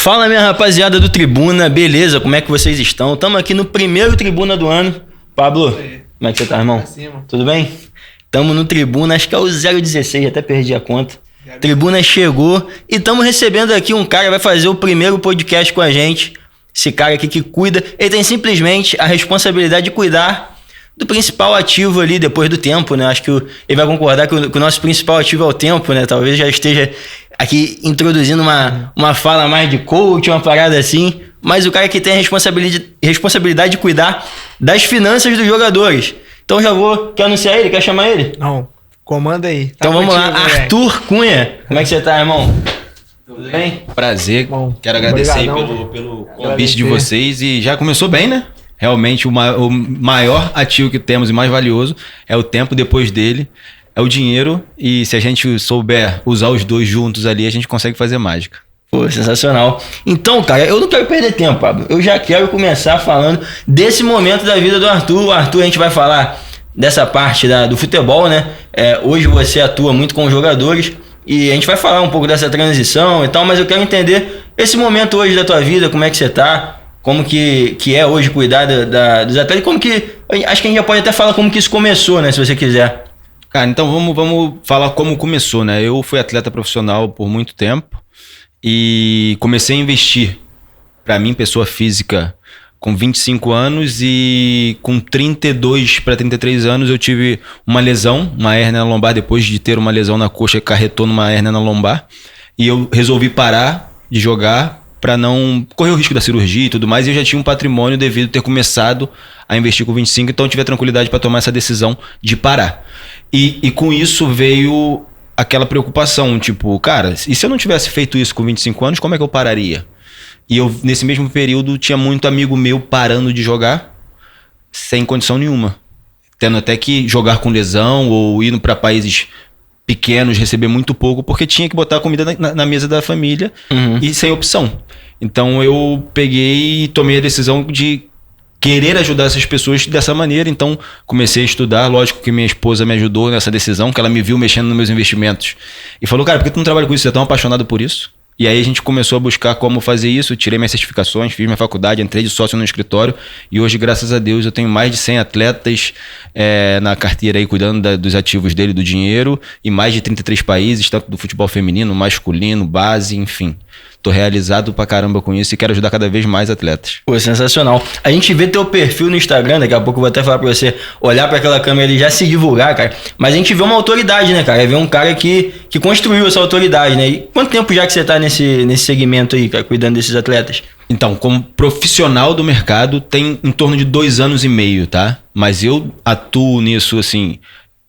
Fala, minha rapaziada do Tribuna, beleza? Como é que vocês estão? Estamos aqui no primeiro Tribuna do ano. Pablo, como é que você tá, irmão? Tudo bem? Estamos no Tribuna, acho que é o 016, até perdi a conta. Tribuna chegou e estamos recebendo aqui um cara que vai fazer o primeiro podcast com a gente. Esse cara aqui que cuida, ele tem simplesmente a responsabilidade de cuidar do principal ativo ali depois do tempo, né? Acho que ele vai concordar que o nosso principal ativo é o tempo, né? Talvez já esteja aqui introduzindo uma fala mais de coach, uma parada assim, mas o cara que tem a responsabilidade de cuidar das finanças dos jogadores. Então quer anunciar ele? Quer chamar ele? Não, comanda aí. Tá então vamos lá, moleque. Arthur Cunha. Como é que você tá, irmão? Tudo bem? Prazer, Bom, quero agradecer aí pelo convite de vocês e já começou bem, né? Realmente o maior ativo que temos e mais valioso é o tempo, depois dele é o dinheiro, e se a gente souber usar os dois juntos ali, a gente consegue fazer mágica. Pô, sensacional. Então, cara, eu não quero perder tempo, Pablo. Eu já quero começar falando desse momento da vida do Arthur. O Arthur, a gente vai falar dessa parte do futebol, né? Hoje você atua muito com os jogadores e a gente vai falar um pouco dessa transição e tal, mas eu quero entender esse momento hoje da tua vida, como é que você tá, como que é hoje cuidar dos atletas, como que... Acho que a gente já pode até falar como que isso começou, né, se você quiser. Cara, então vamos falar como começou, né? Eu fui atleta profissional por muito tempo e comecei a investir para mim, pessoa física, com 25 anos, e com 32 para 33 anos eu tive uma lesão, uma hérnia na lombar. Depois de ter uma lesão na coxa, acarretou numa hérnia na lombar, e eu resolvi parar de jogar para não correr o risco da cirurgia e tudo mais, e eu já tinha um patrimônio devido a ter começado a investir com 25, então eu tive a tranquilidade para tomar essa decisão de parar. E com isso veio aquela preocupação, tipo, cara, e se eu não tivesse feito isso com 25 anos, como é que eu pararia? E eu, nesse mesmo período, tinha muito amigo meu parando de jogar sem condição nenhuma, tendo até que jogar com lesão ou indo para países pequenos, receber muito pouco, porque tinha que botar a comida na mesa da família e sem opção. Então eu peguei e tomei a decisão de querer ajudar essas pessoas dessa maneira. Então comecei a estudar. Lógico que minha esposa me ajudou nessa decisão, que ela me viu mexendo nos meus investimentos e falou, cara, por que tu não trabalha com isso? Você é tão apaixonado por isso? E aí a gente começou a buscar como fazer isso. Tirei minhas certificações, fiz minha faculdade, entrei de sócio no escritório, e hoje, graças a Deus, eu tenho mais de 100 atletas na carteira aí, cuidando dos ativos dele, do dinheiro, e mais de 33 países, tanto do futebol feminino, masculino, base, enfim. Tô realizado pra caramba com isso e quero ajudar cada vez mais atletas. Pô, sensacional. A gente vê teu perfil no Instagram, daqui a pouco eu vou até falar pra você olhar pra aquela câmera e já se divulgar, cara. Mas a gente vê uma autoridade, né, cara? Vê um cara que construiu essa autoridade, né? E quanto tempo já que você tá nesse segmento aí, cara, cuidando desses atletas? Então, como profissional do mercado, tem em torno de 2 anos e meio, tá? Mas eu atuo nisso, assim,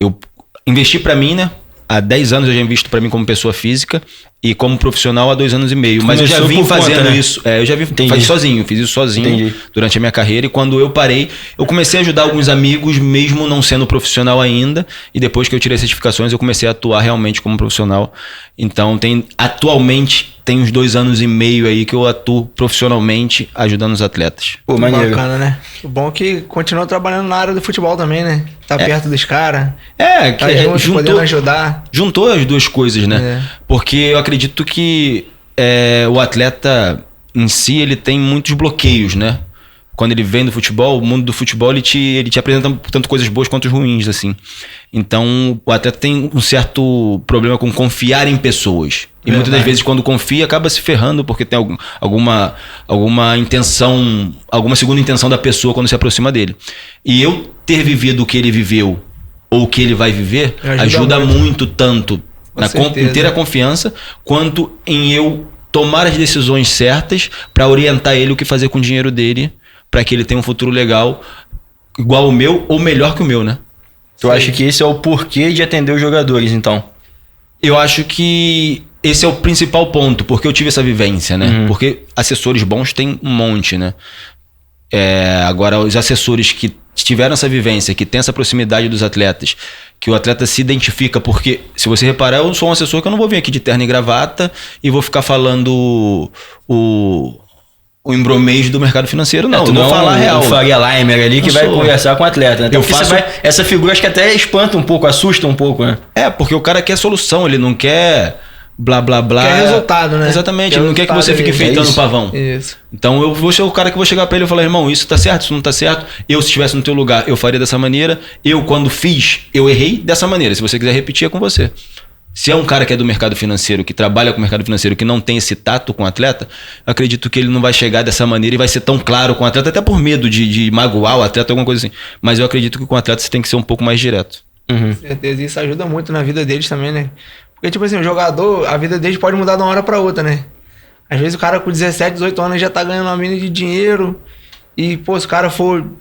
eu investi pra mim, né? Há 10 anos eu já invisto para mim como pessoa física, e como profissional há 2 anos e meio. Mas começou eu já vim fazendo conta, né? isso. Eu já vim fazer sozinho, fiz isso sozinho durante a minha carreira. E quando eu parei, eu comecei a ajudar alguns amigos, mesmo não sendo profissional ainda. E depois que eu tirei as certificações, eu comecei a atuar realmente como profissional. Então, atualmente tem uns 2 anos e meio aí que eu atuo profissionalmente ajudando os atletas. Pô, maneiro. Bacana, né? O bom é que continua trabalhando na área do futebol também, né? Tá perto dos caras. Que junto, podendo ajudar. Juntou as duas coisas, né? Porque eu acredito que o atleta em si, ele tem muitos bloqueios, né? Quando ele vem do futebol, o mundo do futebol, ele te apresenta tanto coisas boas quanto ruins, assim. Então, o atleta tem um certo problema com confiar em pessoas. E muitas das vezes, quando confia, acaba se ferrando, porque tem alguma intenção, alguma segunda intenção da pessoa quando se aproxima dele. E eu ter vivido o que ele viveu, ou o que ele vai viver, ajuda muito, tanto em ter a confiança, quanto em eu tomar as decisões certas para orientar ele o que fazer com o dinheiro dele, para que ele tenha um futuro legal, igual o meu, ou melhor que o meu, né? Tu acha que esse é o porquê de atender os jogadores, então? Eu acho que esse é o principal ponto, porque eu tive essa vivência, né? Porque assessores bons tem um monte, né? Agora, os assessores que tiveram essa vivência, que tem essa proximidade dos atletas, que o atleta se identifica, porque, se você reparar, eu sou um assessor que eu não vou vir aqui de terno e gravata e vou ficar falando o embromês do mercado financeiro, não. Tu não vou falar real. O Faria Limer ali que vai conversar com o atleta, né? Essa figura acho que até espanta um pouco, assusta um pouco, né? Porque o cara quer solução, ele não quer blá, blá, blá. Quer resultado, né? Exatamente, ele não quer que você fique enfeitando o pavão. Isso. Então eu vou ser o cara que vou chegar pra ele e falar, irmão, isso tá certo, isso não tá certo. Eu, se estivesse no teu lugar, eu faria dessa maneira. Eu, quando fiz, eu errei dessa maneira. Se você quiser repetir, é com você. Se é um cara que é do mercado financeiro, que trabalha com o mercado financeiro, que não tem esse tato com o atleta, eu acredito que ele não vai chegar dessa maneira e vai ser tão claro com o atleta, até por medo de magoar o atleta, alguma coisa assim. Mas eu acredito que com o atleta você tem que ser um pouco mais direto. Com certeza, isso ajuda muito na vida deles também, né? Porque, tipo assim, o jogador, a vida deles pode mudar de uma hora pra outra, né? Às vezes o cara com 17, 18 anos já tá ganhando uma mina de dinheiro e, pô, se o cara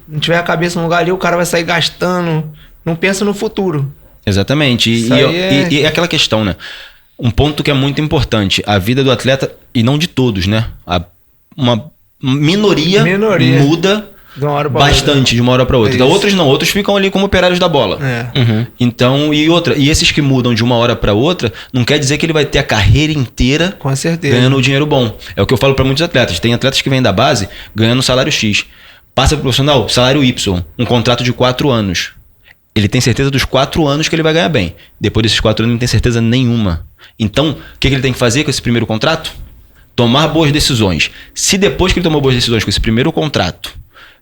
não tiver a cabeça no lugar ali, o cara vai sair gastando, não pensa no futuro. Exatamente. E é aquela questão, né? Um ponto que é muito importante. A vida do atleta, e não de todos, né? Uma minoria muda bastante de uma hora para outra. Então, outros não. Outros ficam ali como operários da bola. Então, e esses que mudam de uma hora para outra, não quer dizer que ele vai ter a carreira inteira com certeza ganhando um dinheiro bom. É o que eu falo para muitos atletas. Tem atletas que vêm da base ganhando salário X. Passa pro profissional, salário Y. Um contrato de 4 anos. Ele tem certeza dos 4 anos que ele vai ganhar bem. Depois desses 4 anos, ele não tem certeza nenhuma. Então, o que ele tem que fazer com esse primeiro contrato? Tomar boas decisões. Se depois que ele tomou boas decisões com esse primeiro contrato,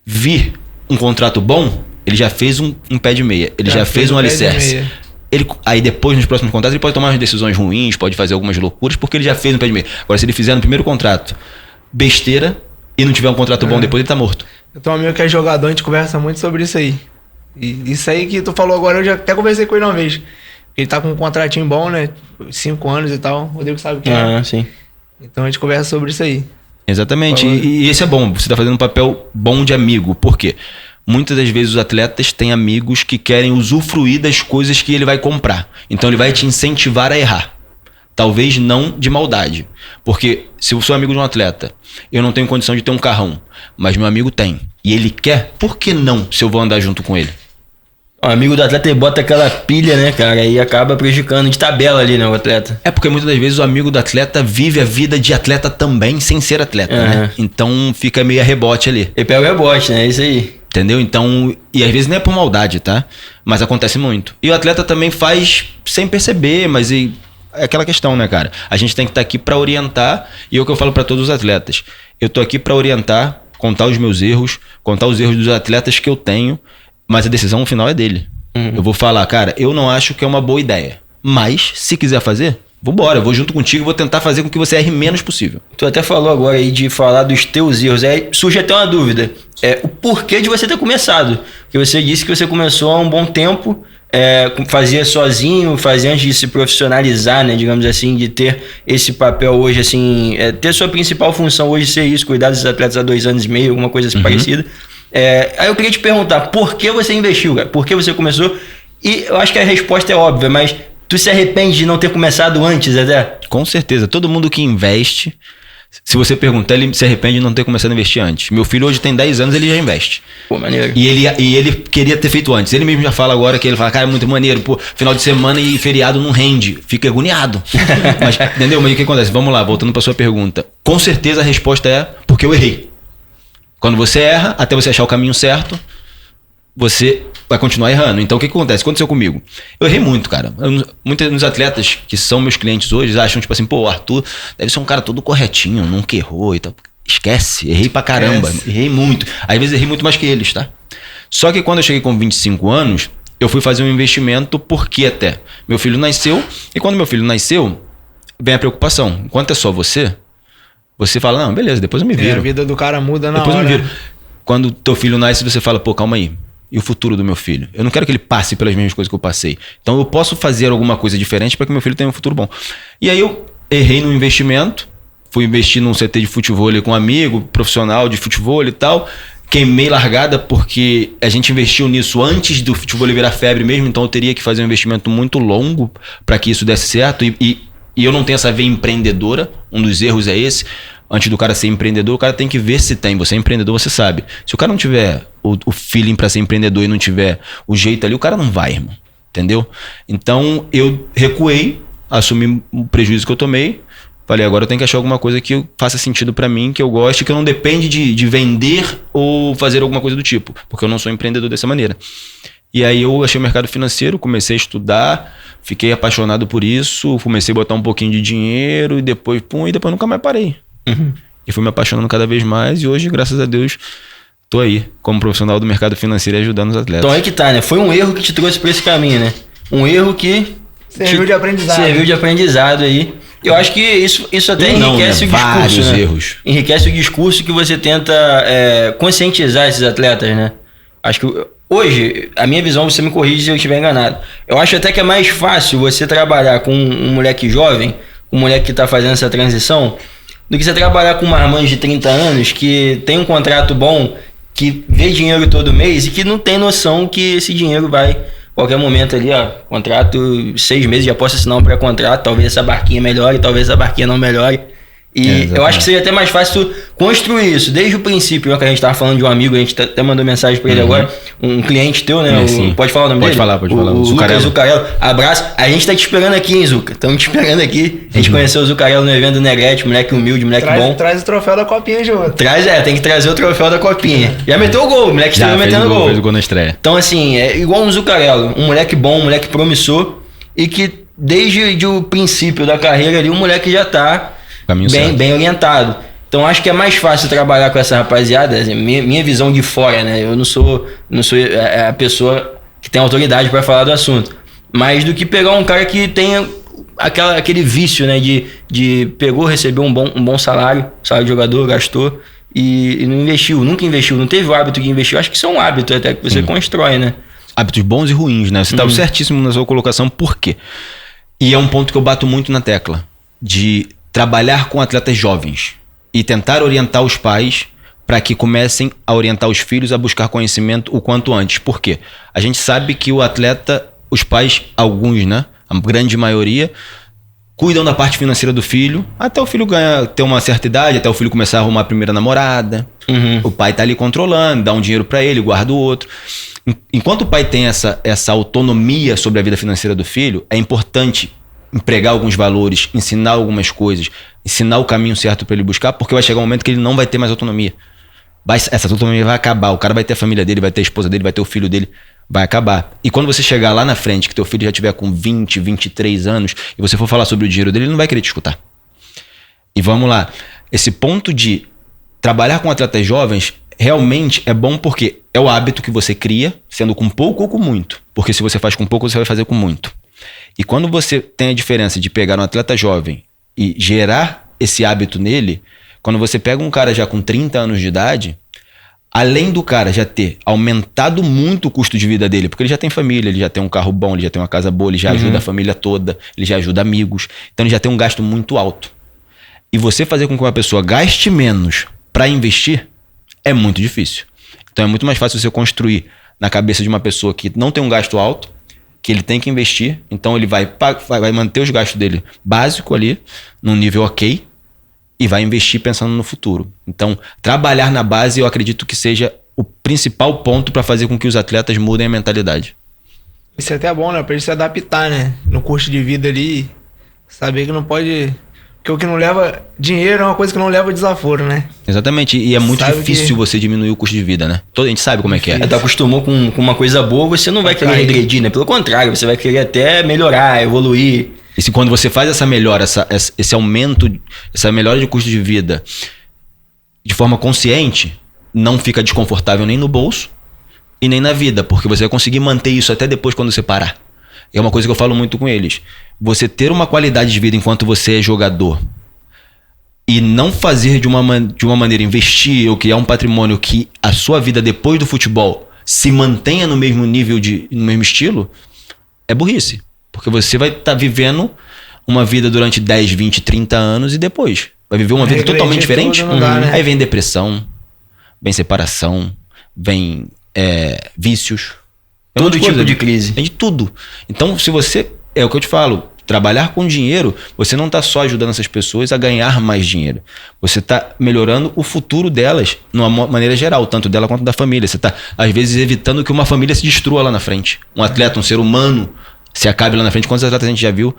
vir um contrato bom, ele já fez um pé de meia. Ele já fez um alicerce. Aí depois, nos próximos contratos, ele pode tomar umas decisões ruins, pode fazer algumas loucuras, porque ele já fez um pé de meia. Agora, se ele fizer no primeiro contrato besteira e não tiver um contrato bom, depois ele tá morto. Eu tenho um amigo que é jogador, a gente conversa muito sobre isso aí. E isso aí que tu falou agora, eu já até conversei com ele uma vez. Ele tá com um contratinho bom, né? 5 anos e tal. O Rodrigo sabe o que é. Sim. Então a gente conversa sobre isso aí. Exatamente. E esse é bom. Você tá fazendo um papel bom de amigo. Por quê? Muitas das vezes os atletas têm amigos que querem usufruir das coisas que ele vai comprar. Então ele vai te incentivar a errar. Talvez não de maldade. Porque se eu sou amigo de um atleta, eu não tenho condição de ter um carrão, mas meu amigo tem. E ele quer, por que não se eu vou andar junto com ele? O amigo do atleta, ele bota aquela pilha, né, cara? E acaba prejudicando de tabela ali, né, o atleta. É porque muitas das vezes o amigo do atleta vive a vida de atleta também, sem ser atleta, né? Então fica meio a rebote ali. Ele pega o rebote, né? É isso aí. Entendeu? Então, e às vezes não é por maldade, tá? Mas acontece muito. E o atleta também faz sem perceber, mas é aquela questão, né, cara? A gente tem que estar aqui pra orientar, e é o que eu falo pra todos os atletas. Eu tô aqui pra orientar, contar os meus erros, contar os erros dos atletas que eu tenho, mas a decisão final é dele. Eu vou falar, cara, eu não acho que é uma boa ideia, mas se quiser fazer, vambora, eu vou junto contigo, vou tentar fazer com que você erre menos possível. Tu até falou agora aí de falar dos teus erros, aí surge até uma dúvida, o porquê de você ter começado, porque você disse que você começou há um bom tempo, fazia sozinho, fazia antes de se profissionalizar, né, digamos assim, de ter esse papel hoje, assim, ter sua principal função hoje ser isso, cuidar dos atletas há 2 anos e meio, alguma coisa assim parecida. Aí eu queria te perguntar, por que você investiu, cara? Por que você começou? E eu acho que a resposta é óbvia, mas tu se arrepende de não ter começado antes, até? Com certeza, todo mundo que investe, se você perguntar, ele se arrepende de não ter começado a investir antes. Meu filho hoje tem 10 anos, ele já investe. Pô, maneiro. E ele queria ter feito antes. Ele mesmo já fala agora que ele fala, cara, é muito maneiro, pô, final de semana e feriado não rende. Fica agoniado. Mas, entendeu? Mas o que acontece? Vamos lá, voltando pra sua pergunta. Com certeza a resposta é porque eu errei. Quando você erra, até você achar o caminho certo, você vai continuar errando. Então o que acontece? Aconteceu comigo. Eu errei muito, cara. Muitos dos atletas que são meus clientes hoje acham tipo assim, pô, o Arthur deve ser um cara todo corretinho, nunca errou e tal. Esquece, errei pra caramba, errei muito. Às vezes errei muito mais que eles, tá? Só que quando eu cheguei com 25 anos, eu fui fazer um investimento porque até meu filho nasceu, e quando meu filho nasceu, vem a preocupação. Enquanto é só você fala, não, beleza, depois eu me viro. A vida do cara muda na hora. Depois eu me viro. Quando teu filho nasce, você fala, pô, calma aí. E o futuro do meu filho? Eu não quero que ele passe pelas mesmas coisas que eu passei. Então eu posso fazer alguma coisa diferente para que meu filho tenha um futuro bom. E aí eu errei no investimento, fui investir num CT de futebol com um amigo, profissional de futebol e tal. Queimei largada porque a gente investiu nisso antes do futebol virar febre mesmo, então eu teria que fazer um investimento muito longo para que isso desse certo. E eu não tenho essa veia empreendedora, um dos erros é esse. Antes do cara ser empreendedor, o cara tem que ver se tem. Você é empreendedor, você sabe. Se o cara não tiver o feeling para ser empreendedor e não tiver o jeito ali, o cara não vai, irmão. Entendeu? Então, eu recuei, assumi o prejuízo que eu tomei. Falei, agora eu tenho que achar alguma coisa que faça sentido para mim, que eu goste, que eu não depende de vender ou fazer alguma coisa do tipo. Porque eu não sou empreendedor dessa maneira. E aí eu achei o mercado financeiro, comecei a estudar, fiquei apaixonado por isso, comecei a botar um pouquinho de dinheiro e depois nunca mais parei. E fui me apaixonando cada vez mais e hoje, graças a Deus, tô aí como profissional do mercado financeiro e ajudando os atletas. Então aí que tá, né? Foi um erro que te trouxe pra esse caminho, né? Um erro que... Serviu de aprendizado. Serviu de aprendizado aí. Eu acho que isso até enriquece o discurso, vários né? erros. Enriquece o discurso que você tenta conscientizar esses atletas, né? Acho que hoje, a minha visão, você me corrige se eu estiver enganado. Eu acho até que é mais fácil você trabalhar com um moleque jovem, um moleque que tá fazendo essa transição, do que você trabalhar com um marmanjo de 30 anos que tem um contrato bom, que vê dinheiro todo mês e que não tem noção que esse dinheiro vai... Qualquer momento ali, ó, contrato 6 meses, já posso assinar um pré-contrato, talvez essa barquinha melhore, talvez essa barquinha não melhore. E eu acho que seria até mais fácil tu construir isso, desde o princípio, que a gente tava falando de um amigo, a gente até mandou mensagem pra ele agora, um cliente teu, né? Pode falar o nome dele? Pode falar. O Lucas Zucarello. Abraço. A gente tá te esperando aqui, hein, Zuca? Estamos te esperando aqui. A gente conheceu o Zucarello no evento do Negrete, moleque humilde, moleque bom. Traz o troféu da copinha junto. Tem que trazer o troféu da copinha. Já meteu o gol, o moleque esteve metendo gol. Fez o gol na estreia. Então, assim, é igual um Zucarello, um moleque bom, um moleque promissor, e que desde o princípio da carreira ali, o moleque já tá bem orientado. Então acho que é mais fácil trabalhar com essa rapaziada, assim, minha visão de fora, né? Eu não sou a pessoa que tem autoridade para falar do assunto, mas do que pegar um cara que tenha aquele vício, né? De pegou, recebeu um bom salário de jogador, gastou e não investiu, nunca investiu, não teve o hábito de investir. Acho que isso é um hábito até que você constrói, né? Hábitos bons e ruins, né? Você tá certíssimo na sua colocação, por quê? E é um ponto que eu bato muito na tecla, de trabalhar com atletas jovens e tentar orientar os pais para que comecem a orientar os filhos a buscar conhecimento o quanto antes. Por quê? A gente sabe que o atleta, os pais, alguns, né? A grande maioria, cuidam da parte financeira do filho até o filho ter uma certa idade, até o filho começar a arrumar a primeira namorada. O pai tá ali controlando, dá um dinheiro para ele, guarda o outro. Enquanto o pai tem essa autonomia sobre a vida financeira do filho, é importante empregar alguns valores, ensinar algumas coisas, ensinar o caminho certo para ele buscar, porque vai chegar um momento que ele não vai ter mais autonomia. Essa autonomia vai acabar, o cara vai ter a família dele, vai ter a esposa dele, vai ter o filho dele, vai acabar. E quando você chegar lá na frente, que teu filho já tiver com 20, 23 anos, e você for falar sobre o dinheiro dele, ele não vai querer te escutar. E vamos lá, esse ponto de trabalhar com atletas jovens realmente é bom porque é o hábito que você cria, sendo com pouco ou com muito. Porque se você faz com pouco, você vai fazer com muito. E quando você tem a diferença de pegar um atleta jovem e gerar esse hábito nele, quando você pega um cara já com 30 anos de idade, além do cara já ter aumentado muito o custo de vida dele, porque ele já tem família, ele já tem um carro bom, ele já tem uma casa boa, ele já ajuda a família toda, ele já ajuda amigos, então ele já tem um gasto muito alto. E você fazer com que uma pessoa gaste menos para investir é muito difícil. Então é muito mais fácil você construir na cabeça de uma pessoa que não tem um gasto alto, que ele tem que investir, então ele vai manter os gastos dele básico ali, num nível ok, e vai investir pensando no futuro. Então, trabalhar na base eu acredito que seja o principal ponto para fazer com que os atletas mudem a mentalidade. Isso é até bom, né? Pra ele se adaptar, né? No curso de vida ali, saber que não pode... Porque o que não leva dinheiro é uma coisa que não leva desaforo, né? Exatamente, e é muito difícil você diminuir o custo de vida, né? A gente sabe como é que é. Tu acostumou com uma coisa boa, você não vai querer regredir, né? Pelo contrário, você vai querer até melhorar, evoluir. E se quando você faz essa melhora, esse aumento, essa melhora de custo de vida de forma consciente, não fica desconfortável nem no bolso e nem na vida, porque você vai conseguir manter isso até depois quando você parar. É uma coisa que eu falo muito com eles. Você ter uma qualidade de vida enquanto você é jogador e não fazer de uma maneira, investir ou criar um patrimônio que a sua vida depois do futebol se mantenha no mesmo nível, no mesmo estilo, é burrice. Porque você vai estar vivendo uma vida durante 10, 20, 30 anos e depois vai viver uma vida totalmente diferente. Dá, né? Aí vem depressão, vem separação, vem vícios. Todo tipo de crise. Tem de tudo. Então, se você... É o que eu te falo. Trabalhar com dinheiro, você não está só ajudando essas pessoas a ganhar mais dinheiro. Você está melhorando o futuro delas, de uma maneira geral, tanto dela quanto da família. Você está, às vezes, evitando que uma família se destrua lá na frente. Um atleta, um ser humano, se acabe lá na frente. Quantos atletas a gente já viu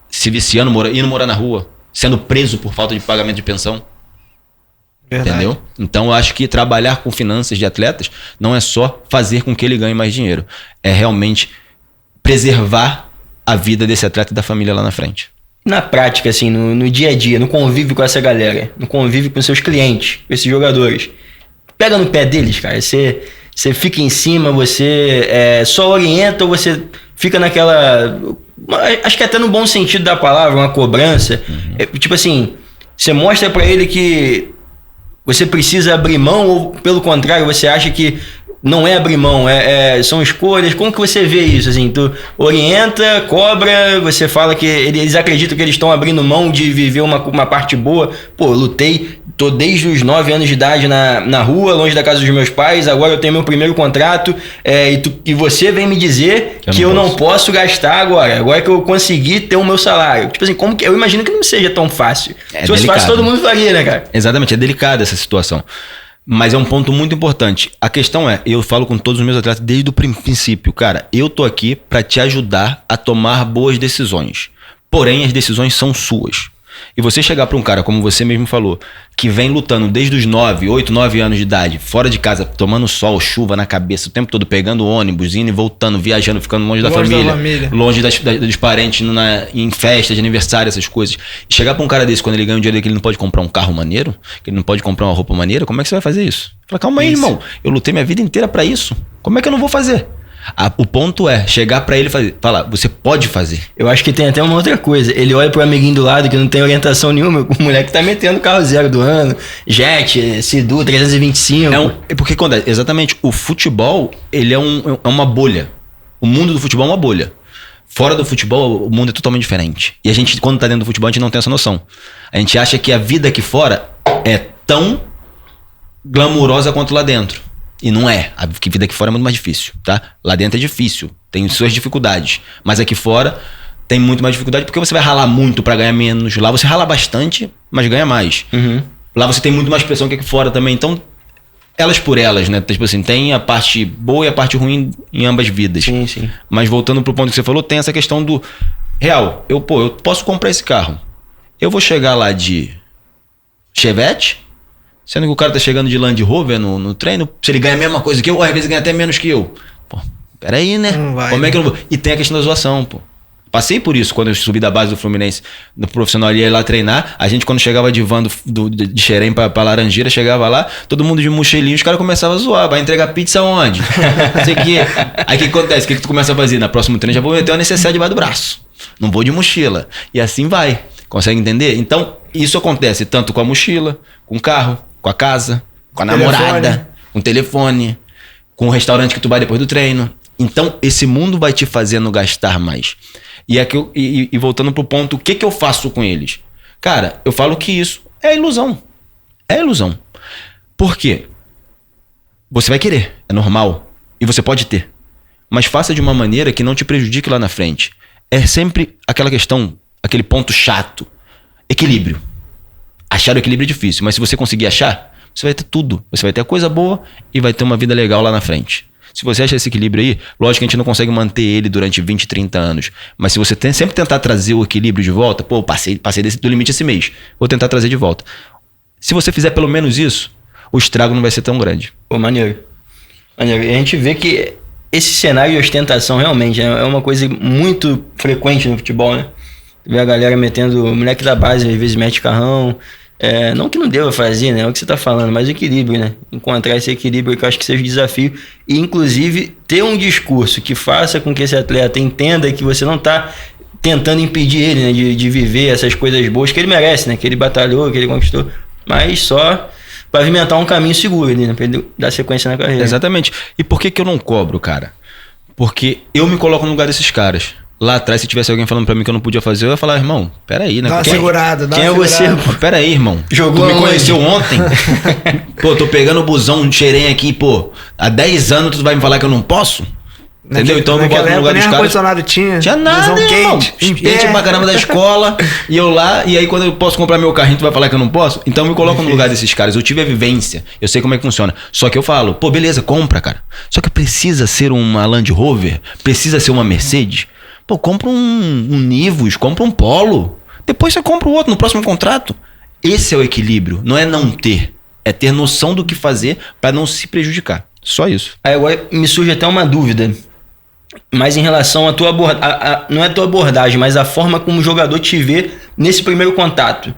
se viciando, indo morar na rua, sendo preso por falta de pagamento de pensão? Verdade. Entendeu? Então eu acho que trabalhar com finanças de atletas não é só fazer com que ele ganhe mais dinheiro. É realmente preservar a vida desse atleta e da família lá na frente. Na prática, assim, no dia a dia, no convívio com essa galera, no convívio com seus clientes, com esses jogadores, pega no pé deles, cara. Você fica em cima, você só orienta ou você fica naquela... Acho que até no bom sentido da palavra, uma cobrança. Tipo assim, você mostra pra ele que você precisa abrir mão ou, pelo contrário, você acha que não é abrir mão, são escolhas. Como que você vê isso? Assim, tu orienta, cobra, você fala que eles acreditam que eles estão abrindo mão de viver uma parte boa. Pô, lutei, tô desde os 9 anos de idade na rua, longe da casa dos meus pais, agora eu tenho meu primeiro contrato, e você vem me dizer que eu não posso gastar agora que eu consegui ter o meu salário. Tipo assim, como que eu imagino que não seja tão fácil. Se fosse fácil, todo mundo faria, né, cara? Exatamente, é delicada essa situação. Mas é um ponto muito importante. A questão eu falo com todos os meus atletas desde o princípio, cara, eu tô aqui para te ajudar a tomar boas decisões. Porém, as decisões são suas. E você chegar para um cara, como você mesmo falou, que vem lutando desde os 8, 9 anos de idade, fora de casa, tomando sol, chuva na cabeça, o tempo todo pegando ônibus, indo e voltando, viajando, ficando longe da família, longe dos parentes, em festa de aniversário, essas coisas. E chegar para um cara desse, quando ele ganha um dinheiro que ele não pode comprar um carro maneiro, que ele não pode comprar uma roupa maneira, como é que você vai fazer isso? Fala, calma aí, irmão, eu lutei minha vida inteira para isso. Como é que eu não vou fazer? O ponto é chegar pra ele e falar, você pode fazer. Eu acho que tem até uma outra coisa. Ele olha pro amiguinho do lado que não tem orientação nenhuma, o moleque tá metendo carro zero do ano, Jet, Sidu 325. Porque exatamente, o futebol, ele é uma bolha. O mundo do futebol é uma bolha. Fora do futebol, o mundo é totalmente diferente. E a gente, quando tá dentro do futebol, a gente não tem essa noção. A gente acha que a vida aqui fora é tão glamurosa quanto lá dentro. E não é. A vida aqui fora é muito mais difícil, tá? Lá dentro é difícil, tem suas dificuldades. Mas aqui fora tem muito mais dificuldade porque você vai ralar muito pra ganhar menos. Lá você rala bastante, mas ganha mais. Lá você tem muito mais pressão que aqui fora também. Então, elas por elas, né? Tipo assim, tem a parte boa e a parte ruim em ambas vidas. Sim, sim. Mas voltando pro ponto que você falou, tem essa questão do... Real, eu posso comprar esse carro. Eu vou chegar lá de Chevette... Sendo que o cara tá chegando de Land Rover no treino, se ele ganha a mesma coisa que eu, ou às vezes ganha até menos que eu. Pô, peraí, né? Como é que eu não vou? E tem a questão da zoação, pô. Passei por isso quando eu subi da base do Fluminense, no profissional, ia lá treinar. A gente, quando chegava de van de Xerém pra Laranjeira, chegava lá, todo mundo de mochilinho, os caras começavam a zoar. Vai entregar pizza onde? Não sei o quê. Aí o que acontece? O que tu começa a fazer? Na próxima treino já vou meter uma necessaire debaixo do braço. Não vou de mochila. E assim vai. Consegue entender? Então, isso acontece tanto com a mochila, com o carro, com a casa, com a namorada, com o telefone, com o restaurante que tu vai depois do treino. Então, esse mundo vai te fazendo gastar mais. E voltando pro ponto, o que eu faço com eles? Cara, eu falo que isso é ilusão. É ilusão. Por quê? Você vai querer, é normal. E você pode ter. Mas faça de uma maneira que não te prejudique lá na frente. É sempre aquela questão, aquele ponto chato. Equilíbrio. Achar o equilíbrio é difícil, mas se você conseguir achar, você vai ter tudo. Você vai ter a coisa boa e vai ter uma vida legal lá na frente. Se você acha esse equilíbrio aí, lógico que a gente não consegue manter ele durante 20, 30 anos. Mas se você sempre tentar trazer o equilíbrio de volta, pô, passei do limite esse mês, vou tentar trazer de volta. Se você fizer pelo menos isso, o estrago não vai ser tão grande. Pô, maneiro. E a gente vê que esse cenário de ostentação realmente é uma coisa muito frequente no futebol, né? Vê a galera metendo, o moleque da base às vezes mete carrão. Não que não deva fazer, né? É o que você tá falando, mas o equilíbrio, né? Encontrar esse equilíbrio que eu acho que seja o desafio. E, inclusive, ter um discurso que faça com que esse atleta entenda que você não tá tentando impedir ele, né? De viver essas coisas boas que ele merece, né? Que ele batalhou, que ele conquistou. Mas só pavimentar um caminho seguro ali, né? Pra ele dar sequência na carreira. Exatamente. E por que eu não cobro, cara? Porque eu me coloco no lugar desses caras. Lá atrás, se tivesse alguém falando pra mim que eu não podia fazer, eu ia falar, irmão, peraí, né? Dá uma segurada, quem é você? Pô? Peraí, irmão. Jogou tu me conheceu ontem? Pô, tô pegando o busão de Xerém aqui, pô. Há 10 anos tu vai me falar que eu não posso? Entendeu? Então eu me boto no lugar dos caras. Tinha nada, irmão. Quente pra caramba da escola. E eu lá, e aí quando eu posso comprar meu carrinho, tu vai falar que eu não posso? Então eu me coloco no lugar desses caras. Eu tive a vivência, eu sei como é que funciona. Só que eu falo, pô, beleza, compra, cara. Só que precisa ser uma Land Rover, precisa ser uma Mercedes. Pô, compra um Nivus, compra um Polo. Depois você compra o outro no próximo contrato. Esse é o equilíbrio, não é não ter. É ter noção do que fazer para não se prejudicar. Só isso. Aí agora me surge até uma dúvida. Mas em relação à tua abordagem, não é a tua abordagem, mas a forma como o jogador te vê nesse primeiro contato.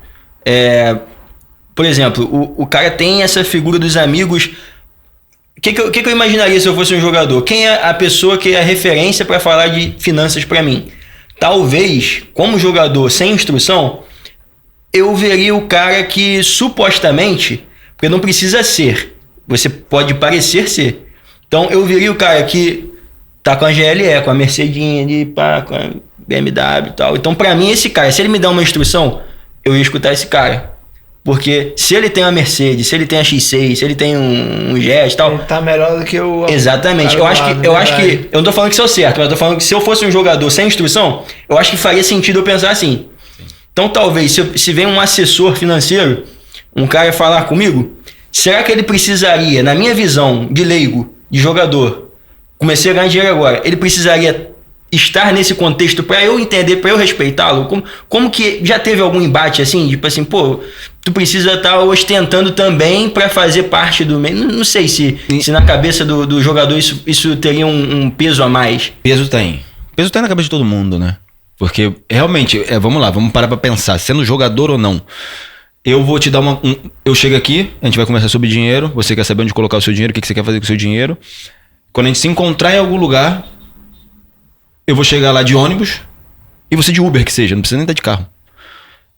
Por exemplo, o cara tem essa figura dos amigos. O que eu imaginaria se eu fosse um jogador? Quem é a pessoa que é a referência para falar de finanças para mim? Talvez, como jogador sem instrução, eu veria o cara que supostamente, porque não precisa ser, você pode parecer ser. Então eu veria o cara que tá com a GLE, com a Mercedinha ali, pá, com a BMW e tal. Então, pra mim, esse cara, se ele me dá uma instrução, eu ia escutar esse cara. Porque se ele tem uma Mercedes, se ele tem a X6, se ele tem um Jet e tal... Ele tá melhor do que o... Exatamente. Eu acho que... Eu não tô falando que isso é o certo, mas eu tô falando que se eu fosse um jogador sem instrução, eu acho que faria sentido eu pensar assim. Então, talvez, se vem um assessor financeiro, um cara falar comigo, será que ele precisaria, na minha visão de leigo, de jogador... Comecei a ganhar dinheiro agora. Ele precisaria estar nesse contexto para eu entender, para eu respeitá-lo? Como que já teve algum embate assim? Tipo assim, pô, tu precisa estar ostentando também para fazer parte do meio. Não sei se na cabeça do jogador isso teria um peso a mais. Peso tem. Peso tem na cabeça de todo mundo, né? Porque realmente, vamos lá, vamos parar para pensar. Sendo jogador ou não. Eu vou te dar eu chego aqui, a gente vai conversar sobre dinheiro. Você quer saber onde colocar o seu dinheiro, o que você quer fazer com o seu dinheiro. Quando a gente se encontrar em algum lugar, eu vou chegar lá de ônibus e você de Uber que seja, não precisa nem estar de carro.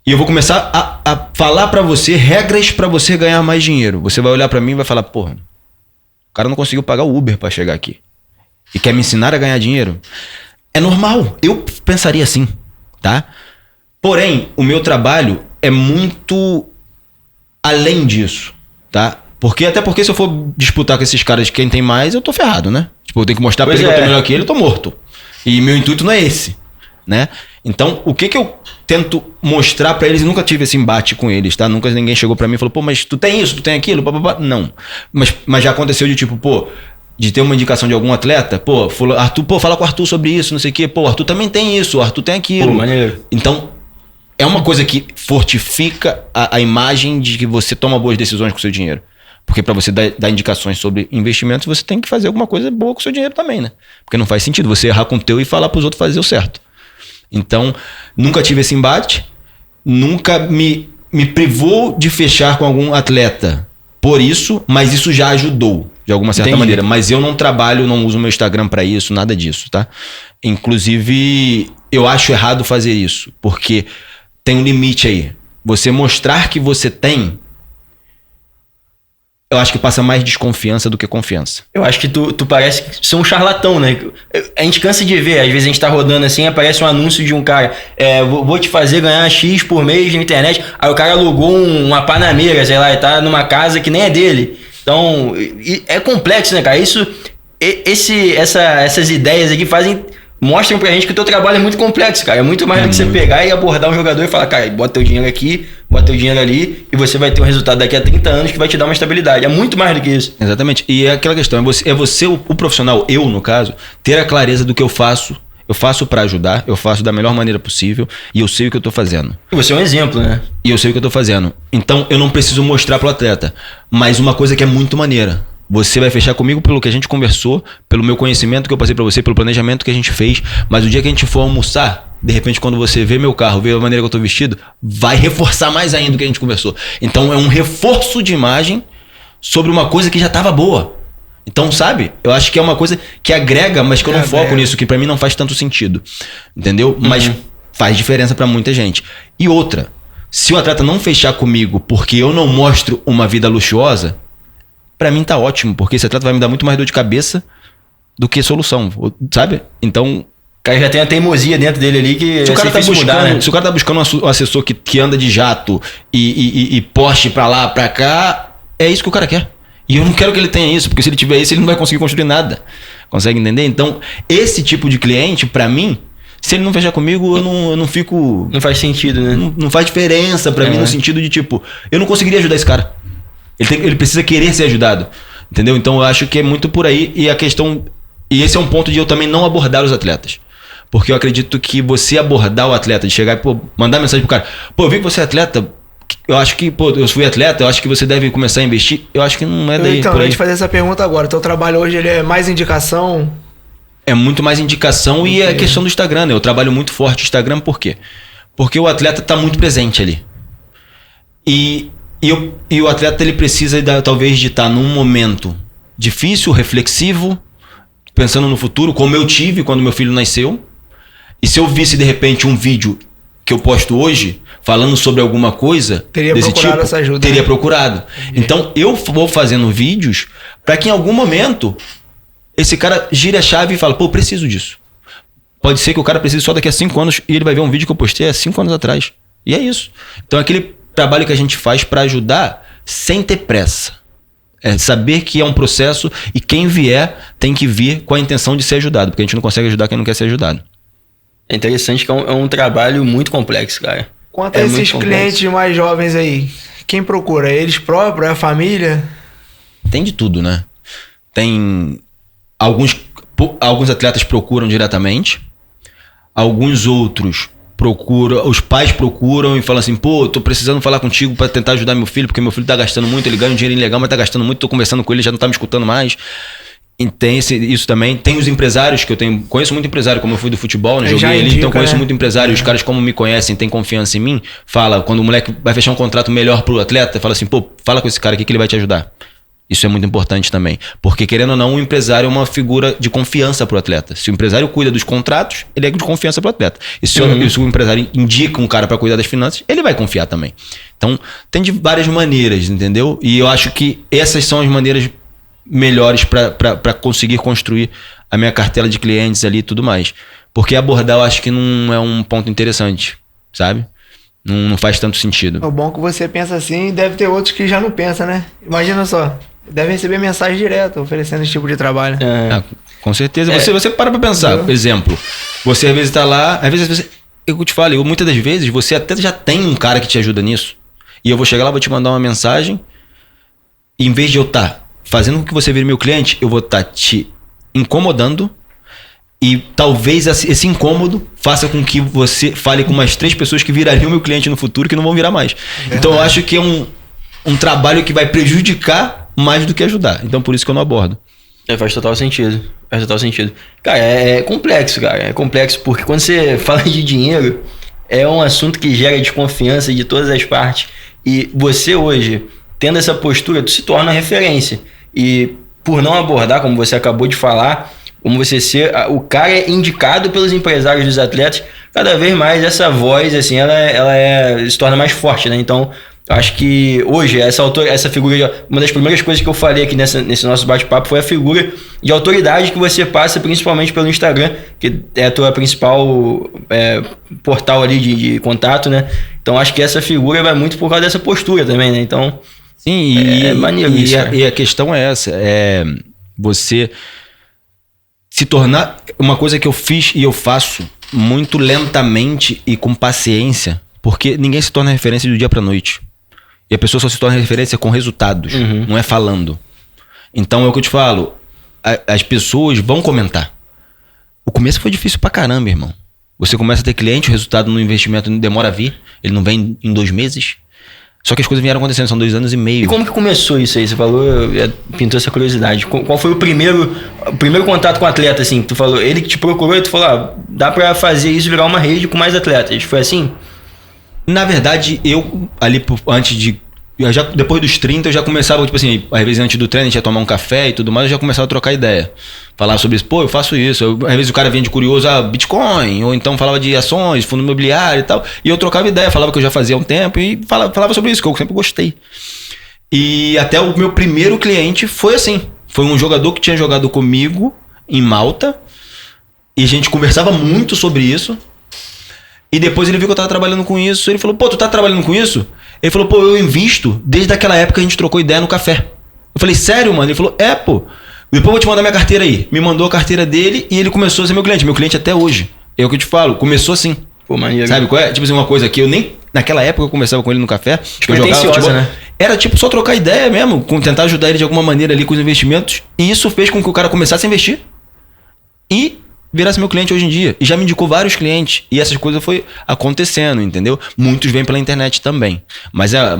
E eu vou começar a falar pra você regras pra você ganhar mais dinheiro. Você vai olhar pra mim e vai falar, porra, o cara não conseguiu pagar o Uber pra chegar aqui e quer me ensinar a ganhar dinheiro? É normal, eu pensaria assim, tá? Porém, o meu trabalho é muito além disso, tá? Até porque se eu for disputar com esses caras de quem tem mais, eu tô ferrado, né? Tipo, eu tenho que mostrar pra ele que eu tô melhor que ele, eu tô morto. E meu intuito não é esse, né? Então, o que eu tento mostrar pra eles, eu nunca tive esse embate com eles, tá? Nunca ninguém chegou pra mim e falou, pô, mas tu tem isso, tu tem aquilo, papapá. Não. Mas já aconteceu de tipo, pô, de ter uma indicação de algum atleta, pô, Arthur, pô, fala com o Arthur sobre isso, não sei o quê, pô, o Arthur também tem isso, o Arthur tem aquilo. Pô, maneiro. Então, é uma coisa que fortifica a imagem de que você toma boas decisões com o seu dinheiro. Porque para você dar indicações sobre investimentos, você tem que fazer alguma coisa boa com o seu dinheiro também, né? Porque não faz sentido você errar com o teu e falar pros outros fazer o certo. Então, nunca tive esse embate, nunca me privou de fechar com algum atleta por isso, mas isso já ajudou, de alguma certa maneira. Mas eu não trabalho, não uso meu Instagram para isso, nada disso, tá? Inclusive, eu acho errado fazer isso, porque tem um limite aí. Você mostrar que você tem... Eu acho que passa mais desconfiança do que confiança. Eu acho que tu parece ser um charlatão, né? A gente cansa de ver, às vezes a gente tá rodando assim, aparece um anúncio de um cara, vou te fazer ganhar X por mês na internet, aí o cara alugou uma Panameira, sei lá, e tá numa casa que nem é dele. Então, é complexo, né, cara? Essas ideias aqui mostram pra gente que o teu trabalho é muito complexo, cara. É muito mais do que você pegar e abordar um jogador e falar, cara, bota teu dinheiro aqui, bota teu dinheiro ali, e você vai ter um resultado daqui a 30 anos que vai te dar uma estabilidade. É muito mais do que isso. Exatamente. E é aquela questão, é você o profissional, eu no caso, ter a clareza do que eu faço. Eu faço pra ajudar, eu faço da melhor maneira possível e eu sei o que eu tô fazendo. E você é um exemplo, né? E eu sei o que eu tô fazendo. Então eu não preciso mostrar pro atleta. Mas uma coisa que é muito maneira. Você vai fechar comigo pelo que a gente conversou, pelo meu conhecimento que eu passei pra você, pelo planejamento que a gente fez. Mas o dia que a gente for almoçar, de repente quando você vê meu carro, vê a maneira que eu tô vestido, vai reforçar mais ainda o que a gente conversou. Então é um reforço de imagem sobre uma coisa que já tava boa. Então, sabe? Eu acho que é uma coisa que agrega, mas que eu não foco nisso, que pra mim não faz tanto sentido. Entendeu? Mas faz diferença pra muita gente. E outra, se o atleta não fechar comigo porque eu não mostro uma vida luxuosa, pra mim tá ótimo, porque esse atleta vai me dar muito mais dor de cabeça do que solução, sabe? Então... O cara já tem a teimosia dentro dele ali que se o cara tá buscando, mudar, né? Se o cara tá buscando um assessor que anda de jato e Porsche pra lá, pra cá, é isso que o cara quer. E eu não quero que ele tenha isso, porque se ele tiver isso, ele não vai conseguir construir nada. Consegue entender? Então, esse tipo de cliente, pra mim, se ele não fechar comigo, eu não fico... Não faz sentido, né? Não faz diferença pra mim, no sentido de tipo, eu não conseguiria ajudar esse cara. Ele precisa querer ser ajudado. Entendeu? Então, eu acho que é muito por aí. E a questão... E esse é um ponto de eu também não abordar os atletas. Porque eu acredito que você abordar o atleta, de chegar e mandar mensagem pro cara, eu vi que você é atleta, eu acho que, pô, eu fui atleta, eu acho que você deve começar a investir. Eu acho que não é daí. Então, eu ia te fazer essa pergunta agora. Teu trabalho hoje, ele é mais indicação? É muito mais indicação e é a questão do Instagram, né? Eu trabalho muito forte no Instagram, por quê? Porque o atleta tá muito presente ali. E o atleta, ele precisa, talvez, de estar num momento difícil, reflexivo, pensando no futuro, como eu tive quando meu filho nasceu. E se eu visse, de repente, um vídeo que eu posto hoje, falando sobre alguma coisa desse tipo, essa ajuda, teria procurado. Então, eu vou fazendo vídeos para que em algum momento esse cara gire a chave e fale, pô, preciso disso. Pode ser que o cara precise só daqui a 5 anos e ele vai ver um vídeo que eu postei há 5 anos atrás. E é isso. Então, é aquele trabalho que a gente faz para ajudar sem ter pressa. É saber que é um processo e quem vier tem que vir com a intenção de ser ajudado, porque a gente não consegue ajudar quem não quer ser ajudado. É interessante que é um trabalho muito complexo, cara. Quanto a esses clientes mais jovens aí, quem procura? Eles próprios? É a família? Tem de tudo, né? Tem alguns atletas procuram diretamente, alguns outros procuram, os pais procuram e falam assim, pô, tô precisando falar contigo para tentar ajudar meu filho, porque meu filho tá gastando muito, ele ganha um dinheiro legal, mas tá gastando muito, tô conversando com ele, já não tá me escutando mais. E tem isso também. Tem os empresários que eu conheço muito empresário, como eu fui do futebol, né? Joguei ali, então conheço muito empresário. Os caras, como me conhecem, têm confiança em mim, fala, quando o moleque vai fechar um contrato melhor pro atleta, fala assim, pô, fala com esse cara aqui que ele vai te ajudar. Isso é muito importante também. Porque, querendo ou não, o empresário é uma figura de confiança pro atleta. Se o empresário cuida dos contratos, ele é de confiança pro atleta. E se o empresário indica um cara para cuidar das finanças, ele vai confiar também. Então, tem de várias maneiras, entendeu? E eu acho que essas são as maneiras melhores para conseguir construir a minha cartela de clientes ali e tudo mais. Porque abordar eu acho que não é um ponto interessante, sabe? Não faz tanto sentido. O bom que você pensa assim, deve ter outros que já não pensam, né? Imagina só, deve receber mensagem direto oferecendo esse tipo de trabalho. Com certeza. Você para pra pensar. Por exemplo, você às vezes tá lá, às vezes você, eu te falo, muitas das vezes você até já tem um cara que te ajuda nisso. E eu vou chegar lá, vou te mandar uma mensagem, e em vez de eu estar fazendo com que você vire meu cliente, eu vou estar te incomodando e talvez esse incômodo faça com que você fale com umas 3 pessoas que virariam meu cliente no futuro que não vão virar mais. Então eu acho que é um trabalho que vai prejudicar mais do que ajudar. Então por isso que eu não abordo. Faz total sentido. Cara, é complexo, cara. É complexo porque quando você fala de dinheiro, é um assunto que gera desconfiança de todas as partes. E você hoje, tendo essa postura, tu se torna referência. E por não abordar, como você acabou de falar, como você ser o cara indicado pelos empresários dos atletas, cada vez mais essa voz, assim, ela se torna mais forte, né? Então, eu acho que hoje, essa figura, uma das primeiras coisas que eu falei aqui nesse nosso bate-papo foi a figura de autoridade que você passa, principalmente pelo Instagram, que é a tua principal portal ali de contato, né? Então, acho que essa figura vai muito por causa dessa postura também, né? Então, sim, é maneiro isso. E a questão é essa, você se tornar uma coisa que eu fiz e eu faço muito lentamente e com paciência, porque ninguém se torna referência do dia pra noite. E a pessoa só se torna referência com resultados, não é falando. Então é o que eu te falo, as pessoas vão comentar. O começo foi difícil pra caramba, irmão. Você começa a ter cliente, o resultado no investimento demora a vir, ele não vem em 2 meses. Só que as coisas vieram acontecendo, são 2 anos e meio. E como que começou isso aí? Você falou, pintou essa curiosidade. Qual foi o primeiro contato com o atleta, assim? Tu falou, ele que te procurou e tu falou, dá pra fazer isso virar uma rede com mais atletas. Foi assim? Na verdade, eu ali antes de... depois dos 30 eu já começava, tipo assim, às vezes antes do treino a gente ia tomar um café e tudo mais, eu já começava a trocar ideia. Falava sobre isso, pô, eu faço isso. Às vezes o cara vinha de curioso, Bitcoin, ou então falava de ações, fundo imobiliário e tal. E eu trocava ideia, falava que eu já fazia há um tempo e falava sobre isso, que eu sempre gostei. E até o meu primeiro cliente foi assim. Foi um jogador que tinha jogado comigo em Malta. E a gente conversava muito sobre isso. E depois ele viu que eu tava trabalhando com isso. Ele falou, pô, tu tá trabalhando com isso? Ele falou, pô, eu invisto desde aquela época que a gente trocou ideia no café. Eu falei, sério, mano? Ele falou, pô. Depois eu vou te mandar minha carteira aí. Me mandou a carteira dele e ele começou a ser meu cliente até hoje. É o que eu te falo, começou assim. Pô, maneiro. Sabe qual é? Tipo assim, uma coisa que eu nem... Naquela época eu conversava com ele no café, que eu jogava futebol, né? Era tipo só trocar ideia mesmo, tentar ajudar ele de alguma maneira ali com os investimentos. E isso fez com que o cara começasse a investir. E virasse meu cliente hoje em dia. E já me indicou vários clientes. E essas coisas foi acontecendo, entendeu? Muitos vêm pela internet também. Mas a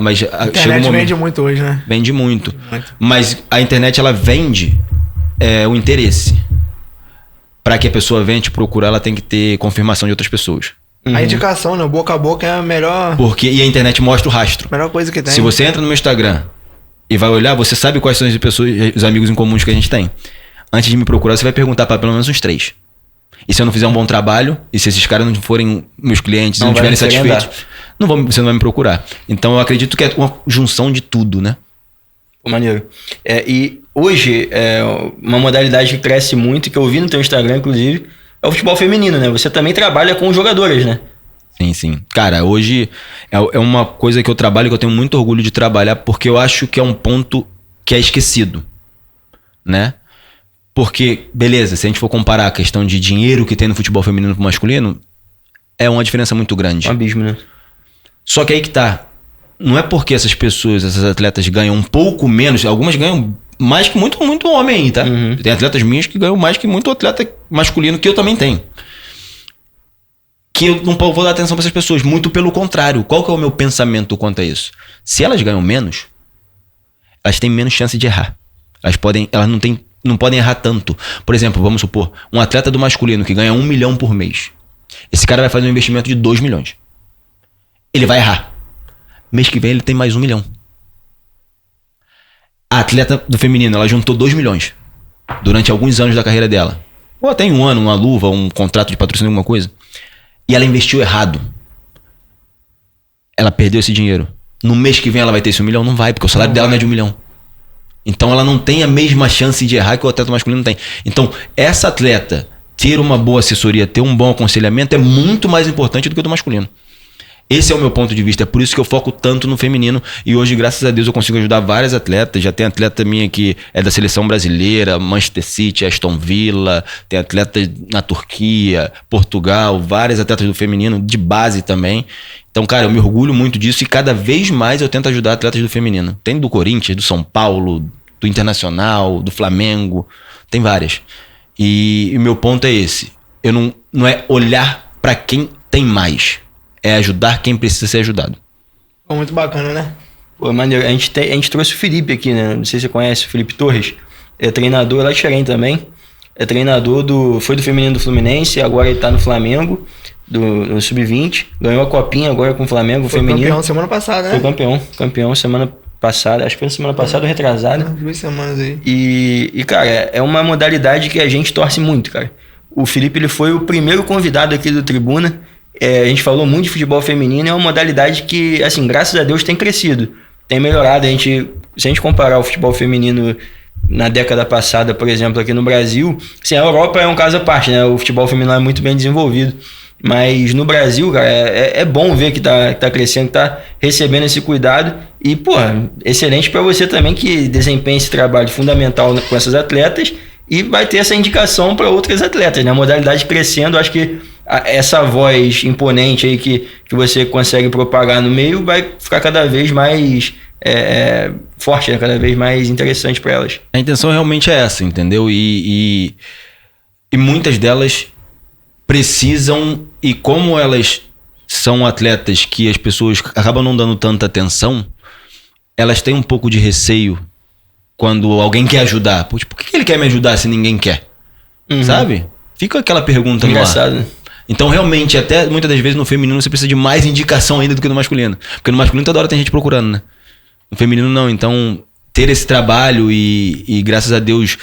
internet vende muito hoje, né? Vende muito. Mas a internet, ela vende o interesse. Para que a pessoa venha te procurar, ela tem que ter confirmação de outras pessoas. A indicação, né? Boca a boca é a melhor... E a internet mostra o rastro. Melhor coisa que tem. Se você entra no meu Instagram e vai olhar, você sabe quais são as pessoas, os amigos em comuns que a gente tem. Antes de me procurar, você vai perguntar para pelo menos uns 3. E se eu não fizer um bom trabalho, e se esses caras não forem meus clientes, não estiverem satisfeitos, você não vai me procurar. Então eu acredito que é uma junção de tudo, né? Maneiro. E hoje, uma modalidade que cresce muito, que eu vi no teu Instagram, inclusive, é o futebol feminino, né? Você também trabalha com jogadoras, né? Sim. Cara, hoje é uma coisa que eu trabalho, que eu tenho muito orgulho de trabalhar, porque eu acho que é um ponto que é esquecido, né? Porque, beleza, se a gente for comparar a questão de dinheiro que tem no futebol feminino pro masculino, é uma diferença muito grande. Um abismo, né? Só que aí que tá. Não é porque essas pessoas, essas atletas ganham um pouco menos, algumas ganham mais que muito homem aí, tá? Tem atletas minhas que ganham mais que muito atleta masculino, que eu também tenho. Que eu não vou dar atenção para essas pessoas. Muito pelo contrário. Qual que é o meu pensamento quanto a isso? Se elas ganham menos, elas têm menos chance de errar. Elas não podem errar tanto. Por exemplo, vamos supor, um atleta do masculino que ganha 1 milhão por mês. Esse cara vai fazer um investimento de 2 milhões. Ele vai errar. Mês que vem ele tem mais 1 milhão. A atleta do feminino, ela juntou 2 milhões durante alguns anos da carreira dela. Ou até em um ano, uma luva, um contrato de patrocínio, alguma coisa. E ela investiu errado. Ela perdeu esse dinheiro. No mês que vem ela vai ter esse 1 milhão? Não vai, porque o salário dela não é de 1 milhão. Então ela não tem a mesma chance de errar que o atleta masculino tem. Então essa atleta ter uma boa assessoria, ter um bom aconselhamento é muito mais importante do que o do masculino. Esse é o meu ponto de vista, é por isso que eu foco tanto no feminino. E hoje, graças a Deus, eu consigo ajudar várias atletas. Já tem atleta minha que é da seleção brasileira, Manchester City, Aston Villa, tem atleta na Turquia, Portugal, várias atletas do feminino, de base também. Então, cara, eu me orgulho muito disso e cada vez mais eu tento ajudar atletas do feminino. Tem do Corinthians, do São Paulo, do Internacional, do Flamengo, tem várias. E o meu ponto é esse, eu não é olhar para quem tem mais, é ajudar quem precisa ser ajudado. Muito bacana, né? Pô, maneiro. A gente trouxe o Felipe aqui, né? Não sei se você conhece o Felipe Torres. É treinador lá de Xerém também. É treinador foi do feminino do Fluminense, agora ele tá no Flamengo, no Sub-20. Ganhou a copinha agora com o Flamengo, foi feminino. Campeão semana passada, né? Foi campeão semana passada. Acho que foi semana passada ou retrasada. 2 semanas aí. E, cara, é uma modalidade que a gente torce muito, cara. O Felipe, ele foi o primeiro convidado aqui do Tribuna. A gente falou muito de futebol feminino, é uma modalidade que, assim, graças a Deus tem crescido, tem melhorado. Se a gente comparar o futebol feminino na década passada, por exemplo, aqui no Brasil, assim, a Europa é um caso à parte, né? O futebol feminino é muito bem desenvolvido, mas no Brasil, cara, é bom ver que tá crescendo, que tá recebendo esse cuidado e, pô, excelente para você também que desempenha esse trabalho fundamental com essas atletas e vai ter essa indicação para outras atletas, né? A modalidade crescendo, acho que essa voz imponente aí que você consegue propagar no meio vai ficar cada vez mais forte, né? Cada vez mais interessante para elas. A intenção realmente é essa, entendeu? E muitas delas precisam, e como elas são atletas que as pessoas acabam não dando tanta atenção, elas têm um pouco de receio quando alguém quer ajudar. Por que ele quer me ajudar se ninguém quer? Sabe? Fica aquela pergunta no ar. Engraçado. Então, realmente, até muitas das vezes no feminino você precisa de mais indicação ainda do que no masculino. Porque no masculino toda hora tem gente procurando, né? No feminino não. Então, ter esse trabalho e graças a Deus,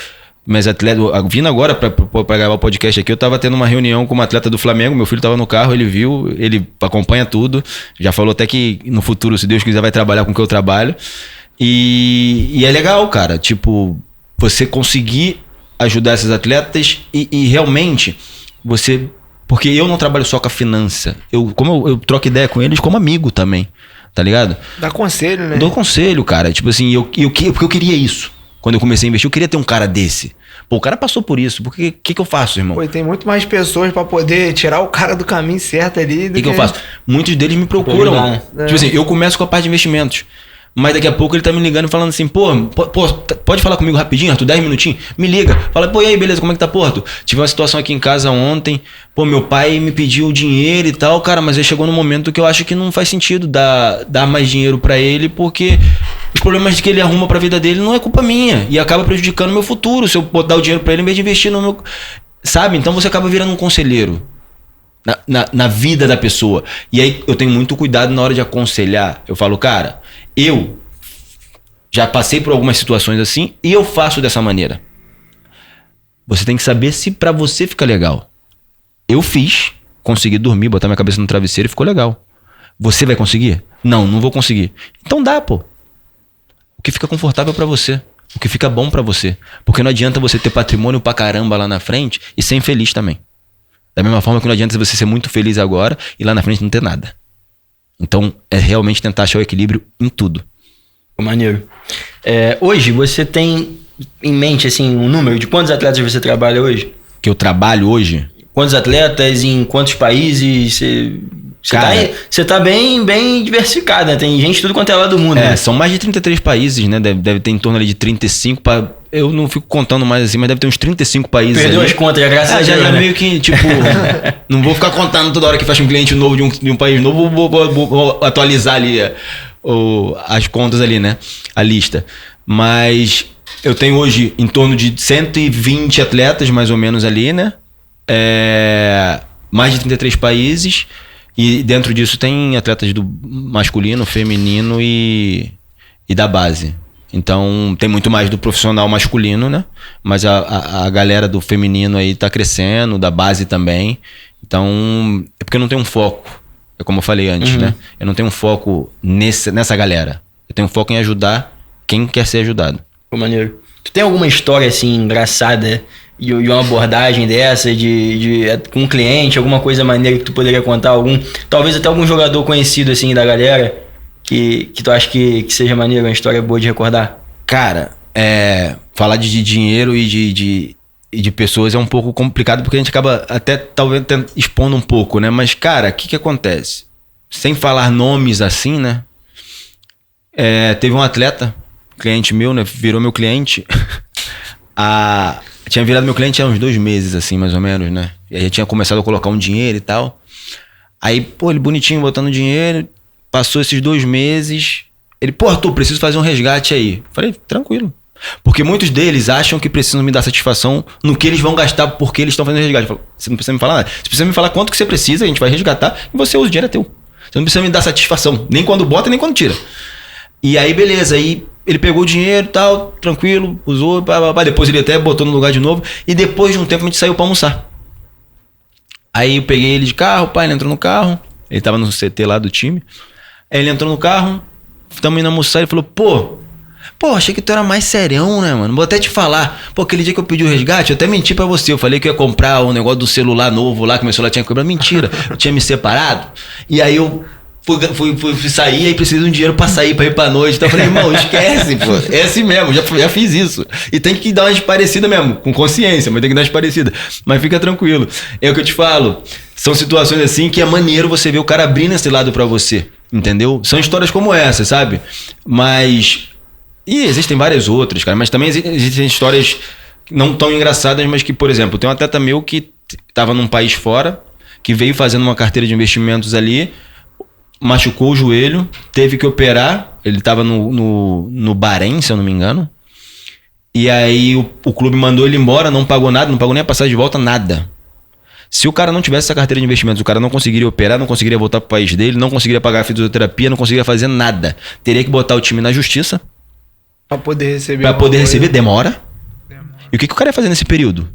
meus atletas... Vindo agora pra gravar o podcast aqui, eu tava tendo uma reunião com uma atleta do Flamengo, meu filho tava no carro, ele viu, ele acompanha tudo. Já falou até que no futuro, se Deus quiser, vai trabalhar com o que eu trabalho. E é legal, cara. Tipo, você conseguir ajudar essas atletas e realmente você... Porque eu não trabalho só com a finança. Eu troco ideia com eles como amigo também, tá ligado? Dá conselho, né? Dou conselho, cara. Tipo assim, porque eu queria isso. Quando eu comecei a investir, eu queria ter um cara desse. Pô, o cara passou por isso. Porque o que eu faço, irmão? Pô, tem muito mais pessoas pra poder tirar o cara do caminho certo ali. O que eu faço? Muitos deles me procuram. Tipo assim, eu começo com a parte de investimentos. Mas daqui a pouco ele tá me ligando falando assim, pô, pode falar comigo rapidinho, Arthur, 10 minutinhos? Me liga. Fala, pô, e aí, beleza, como é que tá, pô, Arthur? Tive uma situação aqui em casa ontem, pô, meu pai me pediu dinheiro e tal, cara, mas aí chegou no momento que eu acho que não faz sentido dar mais dinheiro pra ele, porque os problemas que ele arruma pra vida dele não é culpa minha, e acaba prejudicando o meu futuro, se eu botar o dinheiro pra ele em vez de investir no meu... Sabe? Então você acaba virando um conselheiro na vida da pessoa. E aí eu tenho muito cuidado na hora de aconselhar. Eu falo, cara, eu já passei por algumas situações assim e eu faço dessa maneira. Você tem que saber se pra você fica legal. Eu fiz, consegui dormir, botar minha cabeça no travesseiro e ficou legal. Você vai conseguir? Não vou conseguir. Então dá, pô. O que fica confortável pra você. O que fica bom pra você. Porque não adianta você ter patrimônio pra caramba lá na frente e ser infeliz também. Da mesma forma que não adianta você ser muito feliz agora e lá na frente não ter nada. Então, é realmente tentar achar o equilíbrio em tudo. Maneiro. Hoje, você tem em mente, assim, um número de quantos atletas você trabalha hoje? Que eu trabalho hoje? Quantos atletas, em quantos países? Você tá bem diversificado, né? Tem gente de tudo quanto é lado do mundo. Né? São mais de 33 países, né? Deve ter em torno ali de 35 Eu não fico contando mais assim, mas deve ter uns 35 países. Perdeu ali. As contas, graças a Deus. Já né? meio que, tipo, não vou ficar contando toda hora que fecha um cliente novo de um país novo, vou atualizar ali as contas ali, né? A lista. Mas eu tenho hoje em torno de 120 atletas, mais ou menos ali, né? Mais de 33 países. E dentro disso tem atletas do masculino, feminino e da base. Então tem muito mais do profissional masculino, né? Mas a galera do feminino aí tá crescendo, da base também. Então é porque eu não tenho um foco. É como eu falei antes, né? Eu não tenho um foco nessa galera. Eu tenho um foco em ajudar quem quer ser ajudado. Pô, maneiro. Tu tem alguma história assim engraçada de uma abordagem dessa, com um cliente, alguma coisa maneira que tu poderia contar? Talvez até algum jogador conhecido assim da galera que tu acha que seja maneiro, uma história boa de recordar? Cara, falar de dinheiro e de pessoas é um pouco complicado, porque a gente acaba até talvez expondo um pouco, né? Mas, cara, o que acontece? Sem falar nomes assim, né? Teve um atleta, cliente meu, né? Virou meu cliente. Tinha virado meu cliente há uns 2 meses, assim, mais ou menos, né? E aí eu tinha começado a colocar um dinheiro e tal. Aí, pô, ele bonitinho, botando dinheiro. Passou esses 2 meses. Ele, pô, Arthur, preciso fazer um resgate aí. Falei, tranquilo. Porque muitos deles acham que precisam me dar satisfação no que eles vão gastar porque eles estão fazendo resgate. Eu falo, você não precisa me falar nada. Você precisa me falar quanto que você precisa, a gente vai resgatar e você usa, o dinheiro é teu. Você não precisa me dar satisfação, nem quando bota, nem quando tira. E aí, beleza, aí ele pegou o dinheiro e tal, tranquilo, usou, depois ele até botou no lugar de novo. E depois de um tempo a gente saiu pra almoçar. Aí eu peguei ele de carro, ele entrou no carro, ele tava no CT lá do time. Aí ele entrou no carro, tamo indo almoçar, ele falou, pô, achei que tu era mais serião, né, mano? Vou até te falar. Pô, aquele dia que eu pedi o resgate, eu até menti pra você. Eu falei que eu ia comprar um negócio do celular novo lá, que meu celular tinha quebrado. Mentira, eu tinha me separado. E aí eu fui sair, aí precisei de um dinheiro pra sair, pra ir pra noite. Então eu falei, irmão, esquece, pô. É assim mesmo, já fiz isso. E tem que dar uma desparecida mesmo, com consciência, mas tem que dar uma desparecida. Mas fica tranquilo. É o que eu te falo. São situações assim que é maneiro você ver o cara abrindo esse lado pra você. Entendeu? São histórias como essa, sabe? Mas... E existem várias outras, cara. Mas também existem histórias não tão engraçadas, mas que, por exemplo, tem um atleta meu que tava num país fora, que veio fazendo uma carteira de investimentos ali, machucou o joelho, teve que operar. Ele tava no Bahrein, se eu não me engano. E aí o clube mandou ele embora, não pagou nada, não pagou nem a passagem de volta, nada. Se o cara não tivesse essa carteira de investimentos, o cara não conseguiria operar, não conseguiria voltar pro país dele, não conseguiria pagar a fisioterapia, não conseguiria fazer nada. Teria que botar o time na justiça. Pra poder receber. Demora. E o que o cara ia fazer nesse período?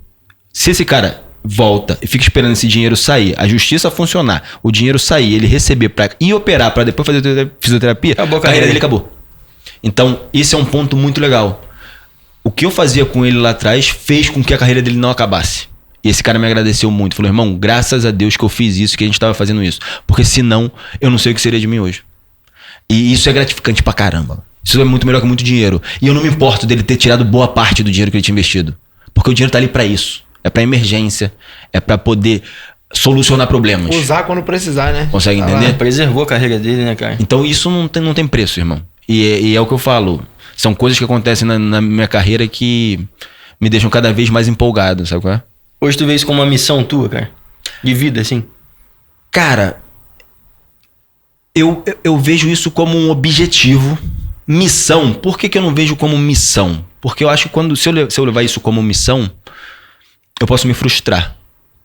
Se esse cara volta e fica esperando esse dinheiro sair, a justiça funcionar, o dinheiro sair, ele receber pra ir operar, pra depois fazer fisioterapia, a carreira dele acabou. Então, isso é um ponto muito legal. O que eu fazia com ele lá atrás fez com que a carreira dele não acabasse. E esse cara me agradeceu muito. Falou, irmão, graças a Deus que eu fiz isso, que a gente tava fazendo isso. Porque senão, eu não sei o que seria de mim hoje. E isso é gratificante pra caramba. Isso é muito melhor que muito dinheiro. E eu não me importo dele ter tirado boa parte do dinheiro que ele tinha investido. Porque o dinheiro tá ali pra isso. É pra emergência. É pra poder solucionar problemas. Usar quando precisar, né? Consegue entender? Preservou a carreira dele, né, cara? Então isso não tem preço, irmão. E é o que eu falo. São coisas que acontecem na minha carreira que me deixam cada vez mais empolgado, sabe qual é? Hoje tu vê isso como uma missão tua, cara? De vida, assim? Cara, eu vejo isso como um objetivo. Missão. Por que eu não vejo como missão? Porque eu acho que se eu levar isso como missão, eu posso me frustrar.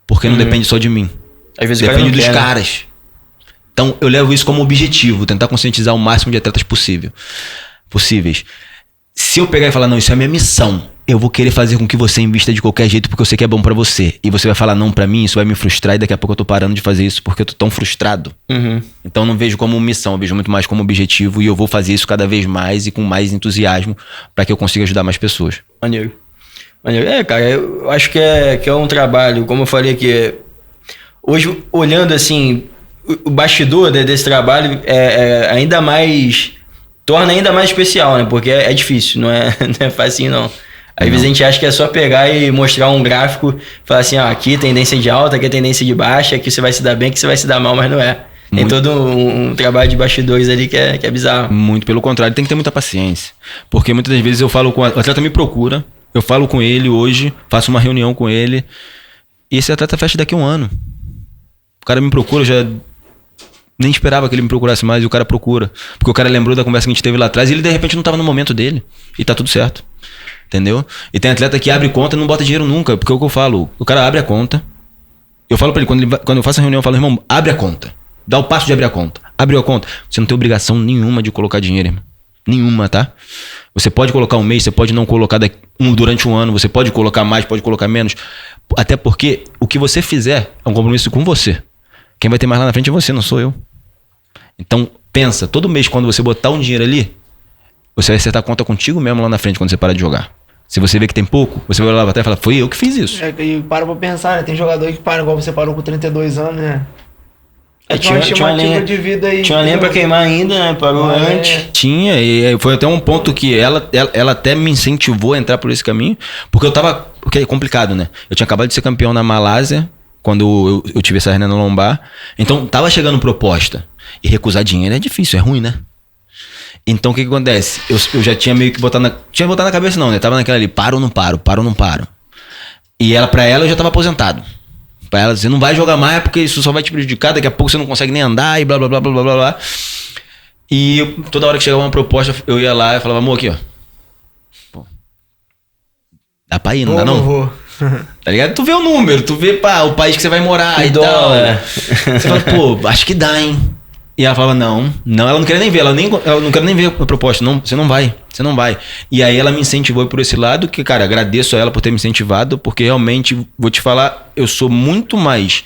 Porque não depende só de mim. Às vezes depende dos caras. Então eu levo isso como objetivo, tentar conscientizar o máximo de atletas possíveis. Se eu pegar e falar, não, isso é a minha missão, eu vou querer fazer com que você invista de qualquer jeito porque eu sei que é bom pra você. E você vai falar não pra mim, isso vai me frustrar e daqui a pouco eu tô parando de fazer isso porque eu tô tão frustrado. Então eu não vejo como missão, eu vejo muito mais como objetivo e eu vou fazer isso cada vez mais e com mais entusiasmo pra que eu consiga ajudar mais pessoas. Maneiro. Cara, eu acho que é um trabalho, como eu falei aqui, hoje olhando assim, o bastidor desse trabalho ainda mais, torna ainda mais especial, né? Porque é difícil, não é facinho não. Às vezes a gente acha que é só pegar e mostrar um gráfico, falar assim, aqui tendência de alta, aqui tendência de baixa, aqui você vai se dar bem, aqui você vai se dar mal, mas não é. Tem todo um trabalho de bastidores ali que é bizarro. Muito pelo contrário, tem que ter muita paciência. Porque muitas das vezes eu falo com o atleta me procura, eu falo com ele hoje, faço uma reunião com ele, e esse atleta fecha daqui a 1 ano. O cara me procura, eu já nem esperava que ele me procurasse mais, e o cara procura. Porque o cara lembrou da conversa que a gente teve lá atrás, e ele de repente não tava no momento dele. E tá tudo certo. Entendeu? E tem atleta que abre conta e não bota dinheiro nunca, porque é o que eu falo, o cara abre a conta, eu falo pra ele, quando eu faço a reunião, eu falo, irmão, abre a conta. Dá o passo de abrir a conta. Abriu a conta, você não tem obrigação nenhuma de colocar dinheiro, irmão. Nenhuma, tá? Você pode colocar um mês, você pode não colocar durante 1 ano, você pode colocar mais, pode colocar menos. Até porque o que você fizer é um compromisso com você. Quem vai ter mais lá na frente é você, não sou eu. Então, pensa, todo mês quando você botar um dinheiro ali, você vai acertar a conta contigo mesmo lá na frente quando você parar de jogar. Se você vê que tem pouco, você vai lá até e fala, foi eu que fiz isso. E para pra pensar, né? Tem jogador que para, igual você parou com 32 anos, né? Tinha uma linha de vida aí. Tinha uma linha pra queimar ainda, né? Parou antes. Tinha, e foi até um ponto que ela até me incentivou a entrar por esse caminho, porque porque é complicado, né? Eu tinha acabado de ser campeão na Malásia, quando eu tive essa hernia no lombar, então tava chegando proposta. E recusar dinheiro é difícil, é ruim, né? Então o que acontece? Eu já tinha meio que botado na cabeça não, né? Tava naquela ali, paro ou não paro, paro ou não paro. E pra ela eu já tava aposentado. Pra ela, você não vai jogar mais porque isso só vai te prejudicar, daqui a pouco você não consegue nem andar e blá blá blá blá blá blá. E toda hora que chegava uma proposta, eu ia lá e falava, amor, aqui ó. Pô, dá pra ir, não dá não? Vou. Tá ligado? Tu vê o número, tu vê o país que você vai morar e tal. Você fala, pô, acho que dá, hein? E ela falava, não, ela não queria nem ver, ela não quer nem ver a proposta, não, você não vai. E aí ela me incentivou por esse lado, que, cara, agradeço a ela por ter me incentivado, porque realmente, vou te falar, eu sou muito mais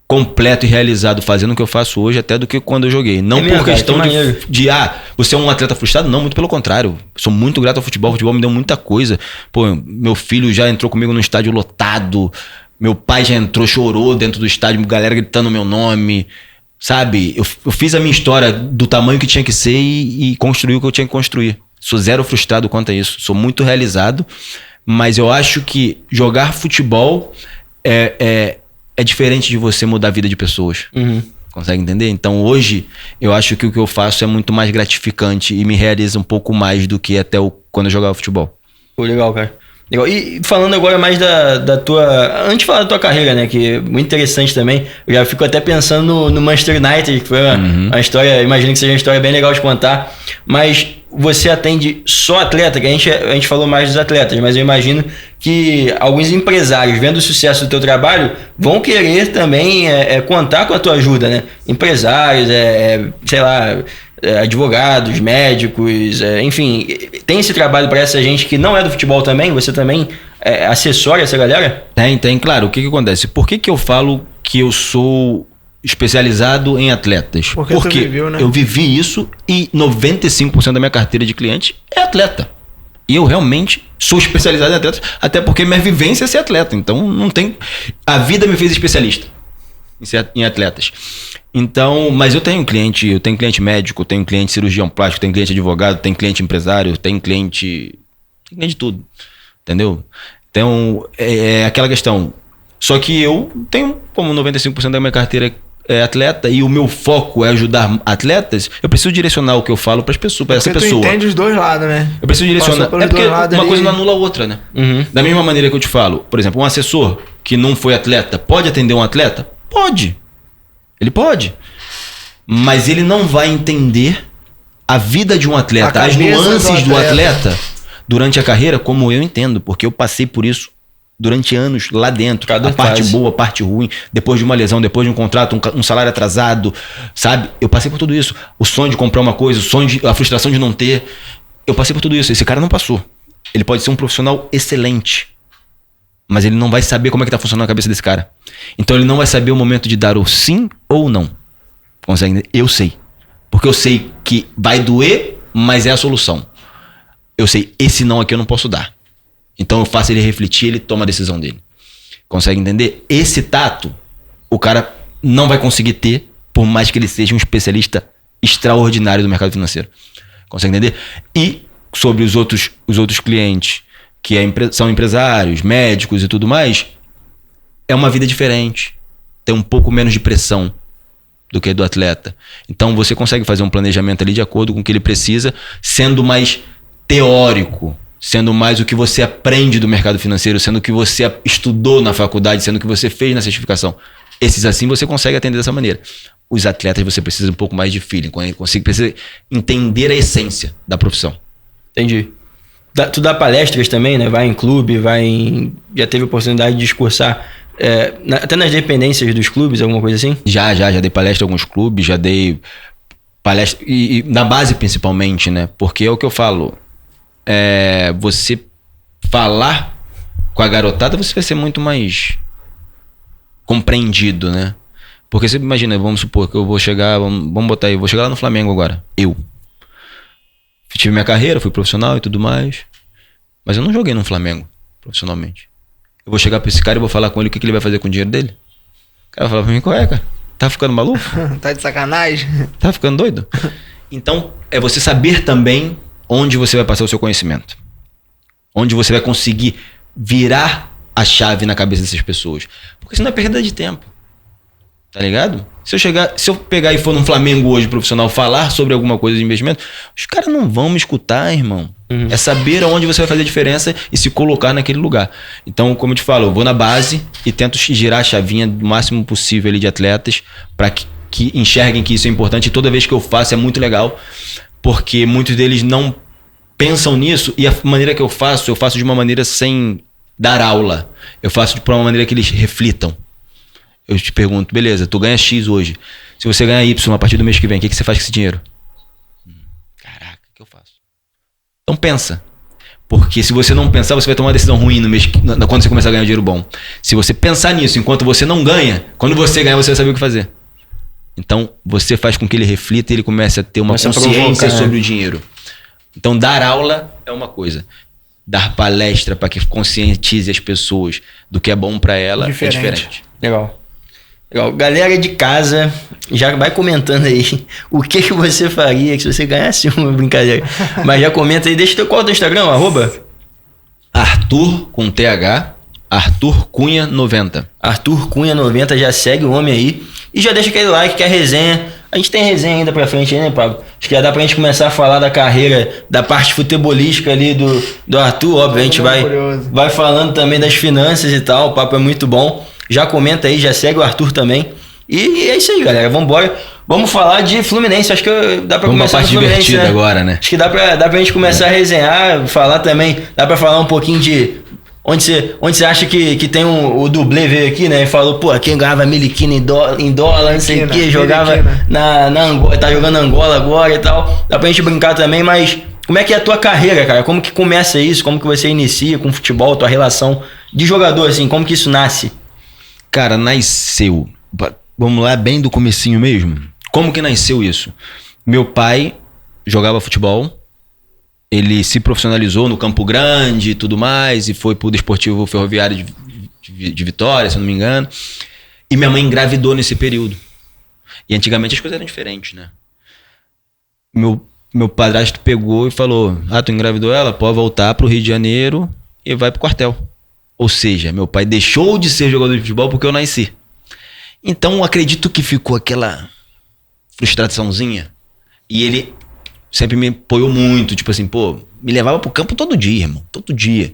completo e realizado fazendo o que eu faço hoje até do que quando eu joguei. Não por questão de você é um atleta frustrado, não, muito pelo contrário. Sou muito grato ao futebol, o futebol me deu muita coisa. Pô, meu filho já entrou comigo no estádio lotado, meu pai já entrou, chorou dentro do estádio, galera gritando meu nome. Sabe, eu fiz a minha história do tamanho que tinha que ser e construí o que eu tinha que construir. Sou zero frustrado quanto a isso. Sou muito realizado, mas eu acho que jogar futebol é diferente de você mudar a vida de pessoas. Consegue entender? Então hoje eu acho que o que eu faço é muito mais gratificante e me realiza um pouco mais do que até quando eu jogava futebol. Pô, legal, cara. Legal. E falando agora mais da tua... Antes de falar da tua carreira, né? Que é muito interessante também. Eu já fico até pensando no Manchester United, que foi uma história... Imagino que seja uma história bem legal de contar. Mas você atende só atleta? Que a gente falou mais dos atletas, mas eu imagino que alguns empresários, vendo o sucesso do teu trabalho, vão querer também contar com a tua ajuda, né? Empresários, sei lá... advogados, médicos, enfim, tem esse trabalho para essa gente que não é do futebol também? Você também assessora essa galera? Tem, claro. O que acontece? Por que eu falo que eu sou especializado em atletas? Porque tu viveu, né? Eu vivi isso e 95% da minha carteira de cliente é atleta. E eu realmente sou especializado em atletas, até porque minha vivência é ser atleta. Então não tem... A vida me fez especialista em atletas. Então, mas eu tenho cliente médico, tenho cliente cirurgião plástico, tenho cliente advogado, tenho cliente empresário, tenho cliente de tudo, entendeu? Então, é aquela questão. Só que eu tenho, como 95% da minha carteira atleta e o meu foco é ajudar atletas, eu preciso direcionar o que eu falo para as pessoas, para essa pessoa. Tu entende os dois lados, né? Eu preciso direcionar. É porque uma coisa não anula a outra, né? Da mesma maneira que eu te falo, por exemplo, um assessor que não foi atleta pode atender um atleta? Pode. Ele pode. Mas ele não vai entender a vida de um atleta, as nuances do atleta durante a carreira, como eu entendo, porque eu passei por isso durante anos lá dentro. A parte boa, a parte ruim, depois de uma lesão, depois de um contrato, um salário atrasado, sabe? Eu passei por tudo isso. O sonho de comprar uma coisa, a frustração de não ter. Eu passei por tudo isso. Esse cara não passou. Ele pode ser um profissional excelente, mas ele não vai saber como é que tá funcionando a cabeça desse cara. Então ele não vai saber o momento de dar o sim ou o não. Consegue entender? Eu sei. Porque eu sei que vai doer, mas é a solução. Eu sei, esse não aqui eu não posso dar. Então eu faço ele refletir, ele toma a decisão dele. Consegue entender? Esse tato, o cara não vai conseguir ter, por mais que ele seja um especialista extraordinário do mercado financeiro. Consegue entender? E sobre os outros clientes, que são empresários, médicos e tudo mais, é uma vida diferente. Tem um pouco menos de pressão do que do atleta. Então você consegue fazer um planejamento ali de acordo com o que ele precisa, sendo mais teórico, sendo mais o que você aprende do mercado financeiro, sendo o que você estudou na faculdade, sendo o que você fez na certificação. Esses assim você consegue atender dessa maneira. Os atletas você precisa um pouco mais de feeling, precisa entender a essência da profissão. Entendi. Tu dá palestras também, né? Vai em clube, já teve oportunidade de discursar até nas dependências dos clubes, alguma coisa assim? Já dei palestra em alguns clubes, já dei palestra, e na base principalmente, né? Porque é o que eu falo, você falar com a garotada, você vai ser muito mais compreendido, né? Porque você imagina, vamos supor que eu vou chegar, vamos botar aí, vou chegar lá no Flamengo agora, eu tive minha carreira, fui profissional e tudo mais, mas eu não joguei no Flamengo profissionalmente. Eu vou chegar pra esse cara e vou falar com ele o que ele vai fazer com o dinheiro dele. O cara vai falar pra mim, qual é, cara? Tá ficando maluco? Tá de sacanagem? Tá ficando doido? Então, é você saber também onde você vai passar o seu conhecimento. Onde você vai conseguir virar a chave na cabeça dessas pessoas. Porque senão é perda de tempo. Tá ligado? Se eu pegar e for num Flamengo hoje profissional falar sobre alguma coisa de investimento, os caras não vão me escutar, irmão. É saber aonde você vai fazer a diferença e se colocar naquele lugar. Então, como eu te falo, eu vou na base e tento girar a chavinha do máximo possível ali de atletas para que enxerguem que isso é importante. E toda vez que eu faço é muito legal, porque muitos deles não pensam nisso e a maneira que eu faço de uma maneira sem dar aula. Eu faço de uma maneira que eles reflitam. Eu te pergunto, beleza, tu ganha X hoje. Se você ganhar Y a partir do mês que vem, o que você faz com esse dinheiro? Caraca, o que eu faço? Então pensa. Porque se você não pensar, você vai tomar uma decisão ruim quando você começar a ganhar dinheiro bom. Se você pensar nisso enquanto você não ganha, quando você ganhar, você vai saber o que fazer. Então, você faz com que ele reflita e ele comece a ter uma consciência sobre o dinheiro. Então, dar aula é uma coisa. Dar palestra para que conscientize as pessoas do que é bom para ela é diferente. Legal. Galera de casa, já vai comentando aí o que você faria se você ganhasse uma brincadeira. Mas já comenta aí, qual é o teu Instagram, Arthur com TH, Arthur Cunha 90. Arthur Cunha 90, já segue o homem aí. E já deixa aquele like, que é a resenha. A gente tem resenha ainda pra frente aí, né, Pablo? Acho que já dá pra gente começar a falar da carreira, da parte futebolística ali do Arthur. Óbvio, a gente vai falando também das finanças e tal. O papo é muito bom. Já comenta aí, já segue o Arthur também. E é isso aí, galera. Vambora. Vamos falar de Fluminense. Acho que dá pra começar com Fluminense, divertida, né? Agora, né? Acho que dá pra gente começar a resenhar, falar também. Dá pra falar um pouquinho de onde você acha que tem o dublê veio aqui, né? E falou, pô, quem ganhava miliquina em dólar, não sei o que, jogava na Angola, tá jogando Angola agora e tal. Dá pra gente brincar também, mas como é que é a tua carreira, cara? Como que começa isso? Como que você inicia com o futebol, tua relação de jogador, assim? Como que isso nasce? Cara, nasceu. Vamos lá, bem do comecinho mesmo. Como que nasceu isso? Meu pai jogava futebol, ele se profissionalizou no Campo Grande e tudo mais, e foi pro Desportivo Ferroviário de Vitória, se eu não me engano. E minha mãe engravidou nesse período. E antigamente as coisas eram diferentes, né? Meu padrasto pegou e falou, tu engravidou ela? Pode voltar pro Rio de Janeiro e vai pro quartel. Ou seja, meu pai deixou de ser jogador de futebol porque eu nasci. Então, acredito que ficou aquela frustraçãozinha. E ele sempre me apoiou muito, tipo assim, pô, me levava pro campo todo dia, irmão, todo dia.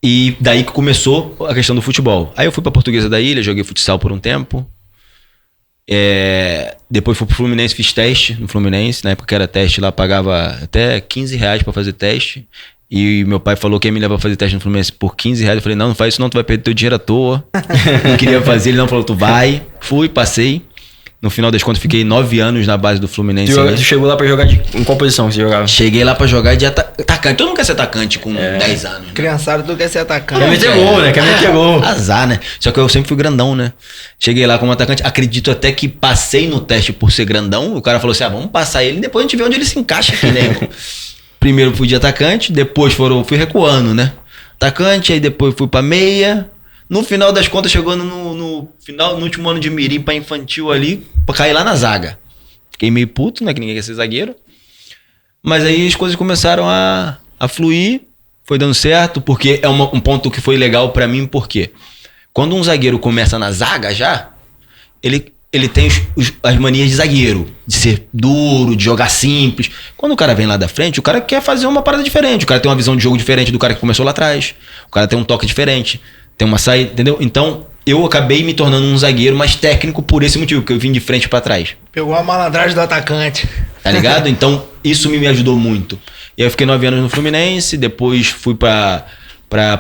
E daí que começou a questão do futebol. Aí eu fui pra Portuguesa da Ilha, joguei futsal por um tempo. Depois fui pro Fluminense, fiz teste no Fluminense. Na época que era teste lá, pagava até R$15 pra fazer teste. E meu pai falou que ia me levar pra fazer teste no Fluminense por R$15. Eu falei, não faz isso não, tu vai perder teu dinheiro à toa. Não queria fazer, ele não falou, tu vai. Fui, passei. No final das contas, fiquei 9 anos na base do Fluminense. Tu chegou lá pra jogar em qual posição que você jogava? Cheguei lá pra jogar de atacante. Todo mundo quer ser atacante com 10 anos. Né? Criançada, tu quer ser atacante. Quer meter gol, né? Quer meter gol. Azar, né? Só que eu sempre fui grandão, né? Cheguei lá como atacante. Acredito até que passei no teste por ser grandão. O cara falou assim, vamos passar ele e depois a gente vê onde ele se encaixa aqui, né, irmão? Primeiro fui de atacante, depois fui recuando, né? Atacante, aí depois fui pra meia. No final das contas, chegou no último ano de mirim pra infantil ali, pra cair lá na zaga. Fiquei meio puto, né? Que ninguém quer ser zagueiro. Mas aí as coisas começaram a fluir, foi dando certo, porque é um ponto que foi legal pra mim, porque quando um zagueiro começa na zaga já, ele tem as manias de zagueiro, de ser duro, de jogar simples. Quando o cara vem lá da frente, o cara quer fazer uma parada diferente, o cara tem uma visão de jogo diferente do cara que começou lá atrás, o cara tem um toque diferente. Tem uma saída, entendeu? Então, eu acabei me tornando um zagueiro mais técnico por esse motivo, que eu vim de frente pra trás. Pegou a malandragem do atacante. Tá ligado? Então, isso me ajudou muito. E aí eu fiquei 9 anos no Fluminense, depois fui pra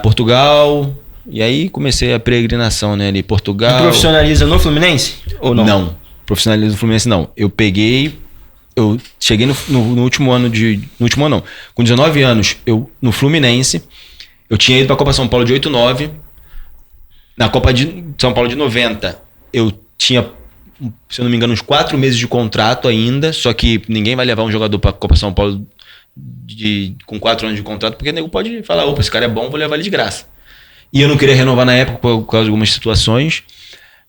Portugal, e aí comecei a peregrinação, né, ali, Portugal. Tu profissionaliza no Fluminense? Ou não? Não, profissionaliza no Fluminense não. Eu cheguei no último ano no último ano não. Com 19 anos, no Fluminense, eu tinha ido pra Copa São Paulo de 8-9. Na Copa de São Paulo de 90, eu tinha, se eu não me engano, uns 4 meses de contrato ainda, só que ninguém vai levar um jogador pra Copa São Paulo com 4 anos de contrato, porque o nego pode falar, opa, esse cara é bom, vou levar ele de graça. E eu não queria renovar na época por causa de algumas situações.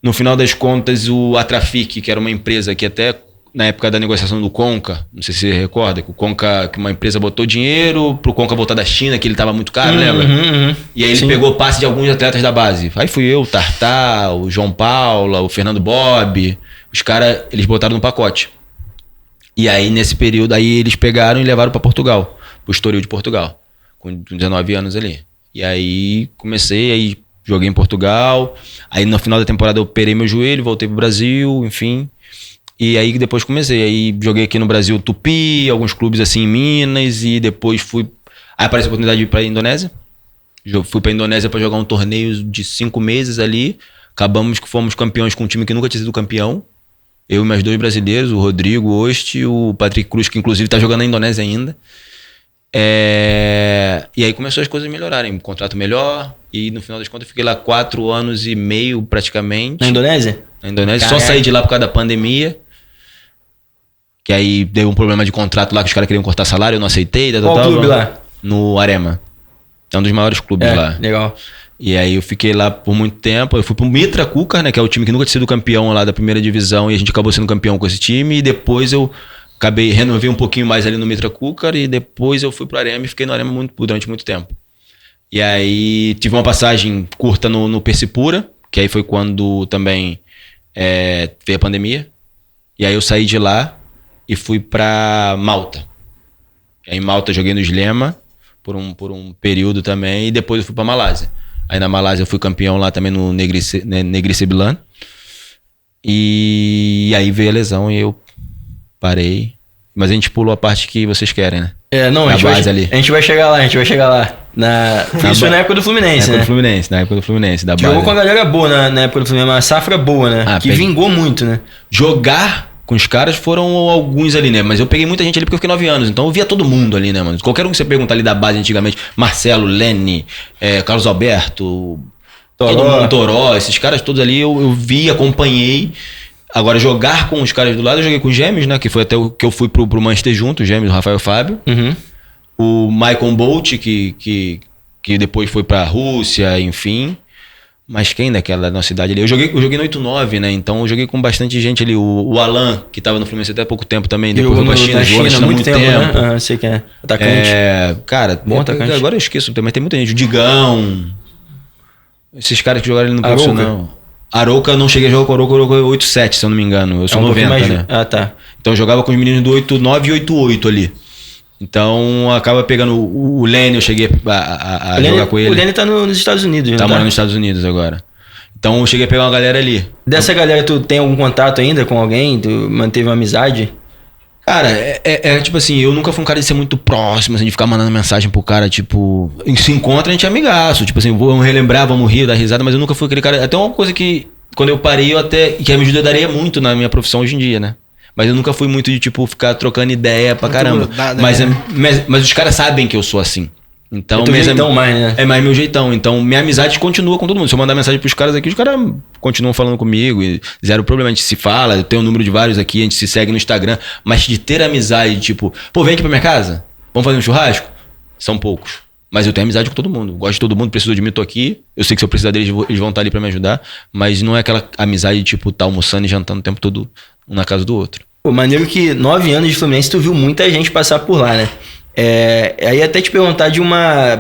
No final das contas, a Trafic, que era uma empresa que até na época da negociação do Conca, não sei se você recorda, que que uma empresa botou dinheiro pro Conca voltar da China, que ele tava muito caro, lembra? E aí ele pegou passe de alguns atletas da base. Aí fui eu, o Tartar, o João Paula, o Fernando Bob, os caras, eles botaram no pacote. E aí nesse período, aí eles pegaram e levaram pra Portugal, pro Estoril de Portugal, com 19 anos ali. E aí comecei, aí joguei em Portugal, aí no final da temporada eu operei meu joelho, voltei pro Brasil, enfim. E aí depois comecei, aí joguei aqui no Brasil Tupi, alguns clubes assim em Minas, e depois aí apareceu a oportunidade de ir pra Indonésia. Fui pra Indonésia pra jogar um torneio de 5 meses ali, fomos campeões com um time que nunca tinha sido campeão. Eu e mais 2 brasileiros, o Rodrigo Oste e o Patrick Cruz, que inclusive tá jogando na Indonésia ainda. E aí começou as coisas a melhorarem, um contrato melhor, e no final das contas eu fiquei lá 4 anos e meio praticamente. Na Indonésia? Na Indonésia, só saí de lá por causa da pandemia. Que aí deu um problema de contrato lá que os caras queriam cortar salário, eu não aceitei. Qual clube lá? No Arema. É um dos maiores clubes lá. Legal. E aí eu fiquei lá por muito tempo. Eu fui pro Mitra Kukar, né? Que é o time que nunca tinha sido campeão lá da primeira divisão. E a gente acabou sendo campeão com esse time. E depois eu renovei um pouquinho mais ali no Mitra Kukar. E depois eu fui pro Arema e fiquei no Arema durante muito tempo. E aí tive uma passagem curta no Persipura. Que aí foi quando também veio a pandemia. E aí eu saí de lá e fui pra Malta. Aí em Malta eu joguei no Slema por um período também, e depois eu fui pra Malásia. Aí na Malásia eu fui campeão lá também no Negri Sembilan. E aí veio a lesão e eu parei. Mas a gente pulou a parte que vocês querem, né? A gente vai chegar lá, Isso foi na época do Fluminense, na época do Fluminense, da base. Jogou com a galera boa na época do Fluminense, uma safra boa, né? Vingou muito, né? Jogar com os caras foram alguns ali, né? Mas eu peguei muita gente ali porque eu fiquei 9 anos. Então eu via todo mundo ali, né, mano? Qualquer um que você perguntar ali da base antigamente, Marcelo, Lene, Carlos Alberto, todo mundo, Toró, esses caras todos ali eu vi, acompanhei. Agora, jogar com os caras do lado, eu joguei com os Gêmeos, né? Que foi até que eu fui pro Manchester junto, os Gêmeos, o Rafael Fábio. O Michael Bolt, que depois foi pra Rússia, enfim. Mas quem daquela nossa cidade ali? Eu joguei no 8-9, né? Então eu joguei com bastante gente ali. O Alan, que tava no Fluminense até há pouco tempo também. Depois foi pra China, jogou na China há muito tempo. Né? Sei que é atacante. Cara, bom atacante. Agora eu esqueço, mas tem muita gente. O Digão. Esses caras que jogaram ali no profissional. Arouca, não cheguei a jogar com Arouca 8-7, se eu não me engano. Eu sou 90, né? Ah, tá. Então eu jogava com os meninos do 8-9 e 8-8 ali. Então acaba pegando o Lenny, eu cheguei a jogar com ele. O Lenny tá nos Estados Unidos, tá morando nos Estados Unidos agora. Então eu cheguei a pegar uma galera ali. Dessa galera, tu tem algum contato ainda com alguém? Tu manteve uma amizade? Cara, tipo assim, eu nunca fui um cara de ser muito próximo, assim, de ficar mandando mensagem pro cara, tipo... Se encontra, a gente é amigaço. Tipo assim, vamos relembrar, vamos rir, dar risada, mas eu nunca fui aquele cara... Até uma coisa que, quando eu parei, que me ajudaria muito na minha profissão hoje em dia, né? Mas eu nunca fui muito de, tipo, ficar trocando ideia pra caramba. Mas os caras sabem que eu sou assim. Então, teu jeitão mais, né? É mais meu jeitão. Então, minha amizade continua com todo mundo. Se eu mandar mensagem pros caras aqui, os caras continuam falando comigo. E zero problema. A gente se fala, eu tenho um número de vários aqui, a gente se segue no Instagram. Mas de ter amizade, tipo, pô, vem aqui pra minha casa? Vamos fazer um churrasco? São poucos. Mas eu tenho amizade com todo mundo. Gosto de todo mundo, precisou de mim, tô aqui. Eu sei que se eu precisar deles, eles vão estar ali pra me ajudar. Mas não é aquela amizade, tipo, tá almoçando e jantando o tempo todo um na casa do outro. Pô, maneiro que 9 anos de Fluminense, tu viu muita gente passar por lá, né? Aí até te perguntar de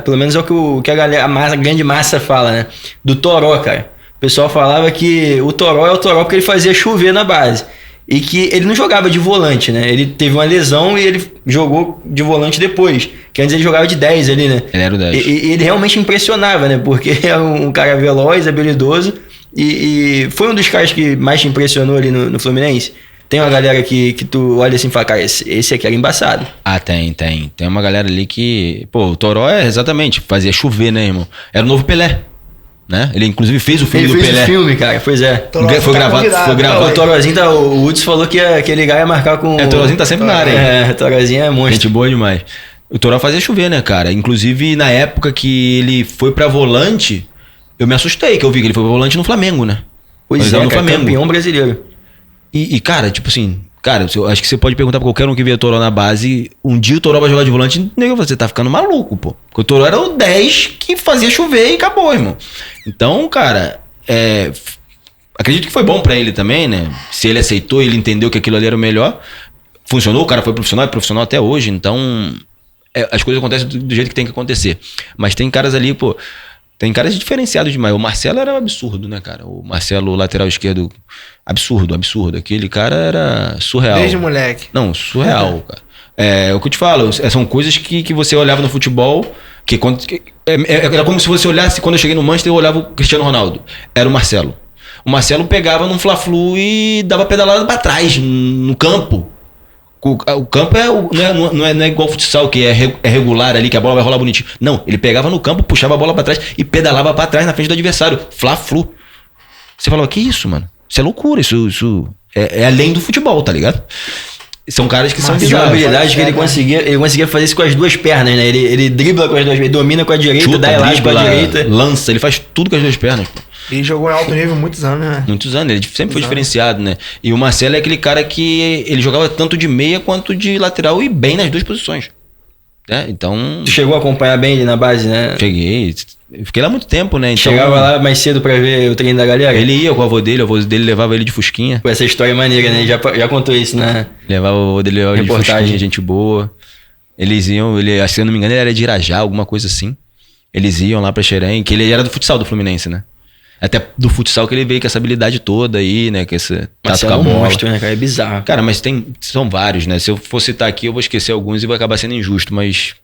pelo menos é o que a galera, a grande massa fala, né? Do Toró, cara. O pessoal falava que o Toró é o Toró porque ele fazia chover na base. E que ele não jogava de volante, né? Ele teve uma lesão e ele jogou de volante depois. Que antes ele jogava de 10 ali, né? Ele era o 10. E ele realmente impressionava, né? Porque é um cara veloz, habilidoso. E foi um dos caras que mais te impressionou ali no Fluminense. Tem uma galera que tu olha assim e fala, cara, esse aqui era embaçado. Ah, tem. Tem uma galera ali que... Pô, o Toró exatamente, fazia chover, né, irmão? Era o novo Pelé, né? Ele inclusive fez o filme do Pelé. Ele fez o filme, cara, pois é. Foi gravado. O Torozinho, o Hudson falou que aquele cara ia marcar com... O Torozinho tá sempre na área, hein? O Torozinho é monstro. Gente boa demais. O Toró fazia chover, né, cara? Inclusive, na época que ele foi pra volante, eu me assustei, que eu vi que ele foi pra volante no Flamengo, né? Pois é, cara, campeão brasileiro. E, cara, tipo assim, eu acho que você pode perguntar pra qualquer um que vê o Toró na base, um dia o Toró vai jogar de volante, nego, você tá ficando maluco, pô. Porque o Toró era o 10 que fazia chover e acabou, irmão. Então, cara, acredito que foi bom pra ele também, né? Se ele aceitou, ele entendeu que aquilo ali era o melhor. Funcionou, o cara foi profissional, é profissional até hoje, então as coisas acontecem do jeito que tem que acontecer. Mas tem caras ali, pô, tem caras diferenciados demais. O Marcelo era um absurdo, né, cara? O Marcelo, lateral esquerdo, absurdo. Aquele cara era surreal. Desde moleque. Não, surreal, cara. É o que eu te falo, são coisas que você olhava no futebol, era como se você olhasse, quando eu cheguei no Manchester, eu olhava o Cristiano Ronaldo. Era o Marcelo. O Marcelo pegava num Fla-Flu e dava pedalada pra trás, no campo. O campo não é igual o futsal, que é regular ali, que a bola vai rolar bonitinho. Não, ele pegava no campo, puxava a bola pra trás e pedalava pra trás na frente do adversário. Fla-Flu. Você falava, que isso, mano? Isso é loucura, isso é além do futebol, tá ligado? São caras que são bizarros. Uma habilidade que ele conseguia fazer isso com as duas pernas, né? Ele dribla com as duas pernas, domina com a direita, chuta, dá elástico com a direita. Lança, ele faz tudo com as duas pernas, pô. Ele jogou em alto nível muitos anos, né? Muitos anos, ele sempre foi diferenciado, né? E o Marcelo é aquele cara que ele jogava tanto de meia quanto de lateral e bem nas duas posições. Né? Então... Tu chegou a acompanhar bem ele na base, né? Cheguei. Eu fiquei lá muito tempo, né? Então, chegava lá mais cedo pra ver o treino da galera? Ele ia com o avô dele levava ele de fusquinha. Pô, essa história é maneira, né? Já contou isso, né? Levava o avô dele, levava ele de fusquinha, gente boa. Eles iam, se eu não me engano, ele era de Irajá, alguma coisa assim. Eles iam lá pra Xerém, que ele era do futsal do Fluminense, né? Até do futsal que ele veio com essa habilidade toda aí, né? Que esse tato com a bola. Monstro, né, cara? É bizarro. Cara, mas são vários, né? Se eu for citar aqui, eu vou esquecer alguns e vai acabar sendo injusto, mas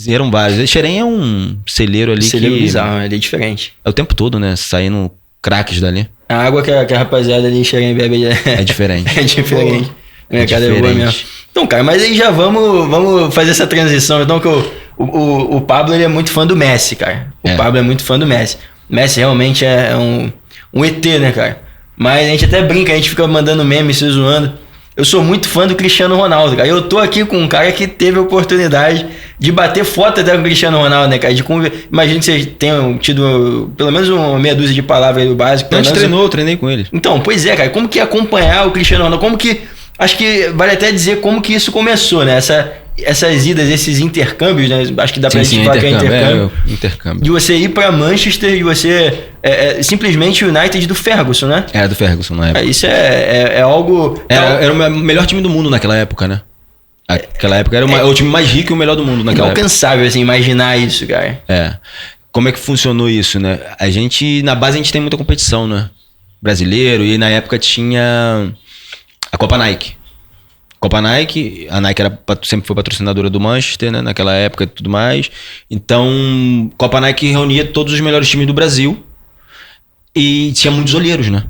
eram vários. Esse Xerém é um celeiro ali celeiro bizarro, ele é diferente. É o tempo todo, né? Saindo craques dali. A água que a rapaziada ali em Xerém bebe é diferente. É diferente. É boa mesmo. Então, cara, mas aí já vamos fazer essa transição. Então, que o Pablo, ele é muito fã do Messi, cara. O Pablo é muito fã do Messi. Messi realmente é um ET, né, cara? Mas a gente até brinca, a gente fica mandando meme, se zoando. Eu sou muito fã do Cristiano Ronaldo, cara. Eu tô aqui com um cara que teve a oportunidade de bater foto até com o Cristiano Ronaldo, né, cara? Imagino que vocês tenham tido pelo menos uma meia dúzia de palavras aí do básico. A gente eu treinei com ele. Então, pois é, cara. Como que acompanhar o Cristiano Ronaldo? Como que... Acho que vale até dizer como que isso começou, né? Essas idas, esses intercâmbios, né? Acho que dá pra gente falar que é intercâmbio. De você ir pra Manchester e você... simplesmente o United do Ferguson, né? Era do Ferguson na época. Isso é algo... Era o melhor time do mundo naquela época, né? Aquela época era o time mais rico e o melhor do mundo naquela época. Inalcançável, assim, imaginar isso, cara. Como é que funcionou isso, né? Na base a gente tem muita competição, né? brasileiro, e na época tinha a Copa Nike. Copa Nike, a Nike sempre foi patrocinadora do Manchester, né, naquela época e tudo mais. Então, Copa Nike reunia todos os melhores times do Brasil e tinha muitos olheiros, né?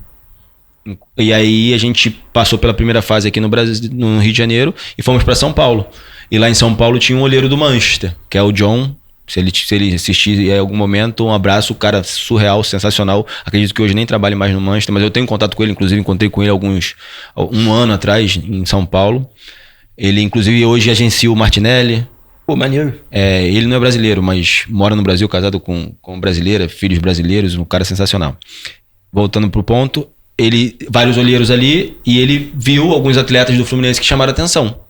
E aí a gente passou pela primeira fase aqui no Brasil, no Rio de Janeiro, e fomos para São Paulo. E lá em São Paulo tinha um olheiro do Manchester, que é o John. Se ele assistir em algum momento, um abraço, o cara surreal, sensacional. Acredito que hoje nem trabalhe mais no Manchester, mas eu tenho contato com ele, inclusive encontrei com ele um ano atrás em São Paulo. Ele inclusive hoje agencia o Martinelli. Pô, maneiro. Ele não é brasileiro, mas mora no Brasil, casado com brasileira, filhos brasileiros, um cara sensacional. Voltando pro ponto, vários olheiros ali, e ele viu alguns atletas do Fluminense que chamaram a atenção.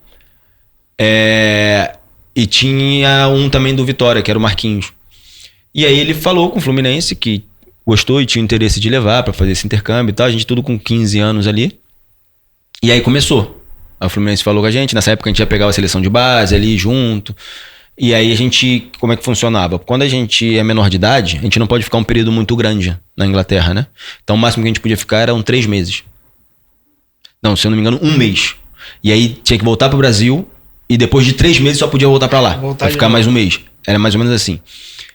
E tinha um também do Vitória, que era o Marquinhos. E aí ele falou com o Fluminense que gostou e tinha interesse de levar pra fazer esse intercâmbio e tal. A gente tudo com 15 anos ali. E aí começou. Aí o Fluminense falou com a gente. Nessa época a gente ia pegar a seleção de base ali junto. E aí a gente... Como é que funcionava? Quando a gente é menor de idade, a gente não pode ficar um período muito grande na Inglaterra, né? Então o máximo que a gente podia ficar eram 3 meses. Não, se eu não me engano, 1 mês. E aí tinha que voltar pro Brasil... E depois de 3 meses só podia voltar pra lá. Pra ficar mais 1 mês. Era mais ou menos assim.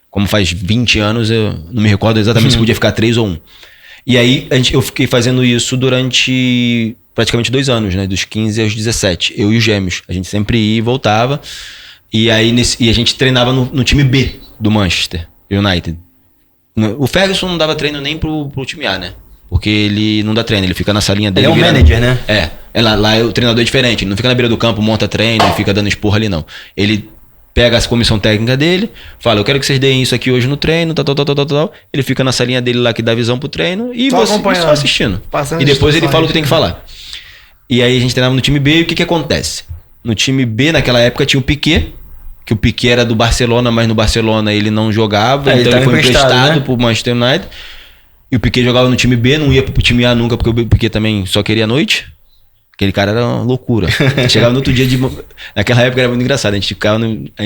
Como faz 20 anos, eu não me recordo exatamente se podia ficar 3 ou 1. E aí eu fiquei fazendo isso durante praticamente 2 anos, né? Dos 15 aos 17. Eu e os gêmeos. A gente sempre ia e voltava. E aí e a gente treinava no time B do Manchester United. O Ferguson não dava treino nem pro time A, né? Porque ele não dá treino, ele fica na salinha dele. Ele é um manager, né? Lá o treinador é diferente, ele não fica na beira do campo, monta treino e fica dando esporra ali, não. Ele pega a comissão técnica dele, fala, eu quero que vocês deem isso aqui hoje no treino, tal. Ele fica na salinha dele lá que dá visão pro treino e você só assistindo. E depois ele fala o que tem que falar. E aí a gente treinava no time B e o que acontece? No time B, naquela época, tinha o Piqué, que o Piqué era do Barcelona, mas no Barcelona ele não jogava, então ele foi emprestado, né, pro Manchester United. E o Piqué jogava no time B, não ia pro time A nunca, porque o Piqué também só queria a noite. Aquele cara era uma loucura. A gente chegava no outro dia naquela época era muito engraçado. A gente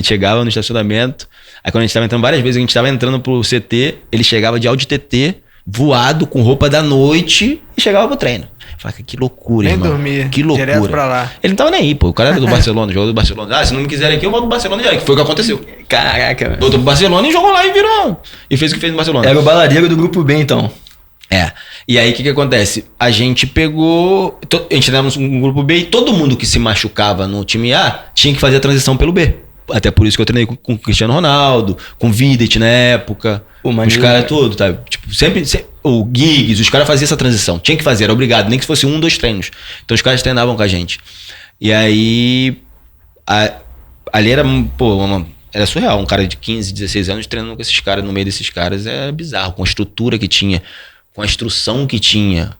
chegava no estacionamento. Aí quando a gente tava entrando várias vezes, a gente tava entrando pro CT, ele chegava de Audi TT, voado, com roupa da noite, e chegava pro treino. Eu falava, que loucura, irmão. Dormia, que loucura. Direto pra lá. Ele não tava nem aí, pô. O cara era do Barcelona, jogou do Barcelona. Se não me quiserem aqui, eu volto do Barcelona já. Que foi o que aconteceu. Caraca, velho. Voltou pro Barcelona e jogou lá e virou. E fez o que fez no Barcelona. Era o baladeiro do grupo B, então. E aí o que acontece? A gente pegou... A gente treinava no grupo B e todo mundo que se machucava no time A tinha que fazer a transição pelo B. Até por isso que eu treinei com o Cristiano Ronaldo, com o Vidic na época, os caras todos, tá? Tipo, sempre o Giggs, os caras faziam essa transição. Tinha que fazer, era obrigado, nem que fosse 1, 2 treinos. Então os caras treinavam com a gente. E aí... ali era, era surreal. Um cara de 15, 16 anos treinando com esses caras, no meio desses caras, é bizarro. Com a estrutura que tinha, com a instrução que tinha.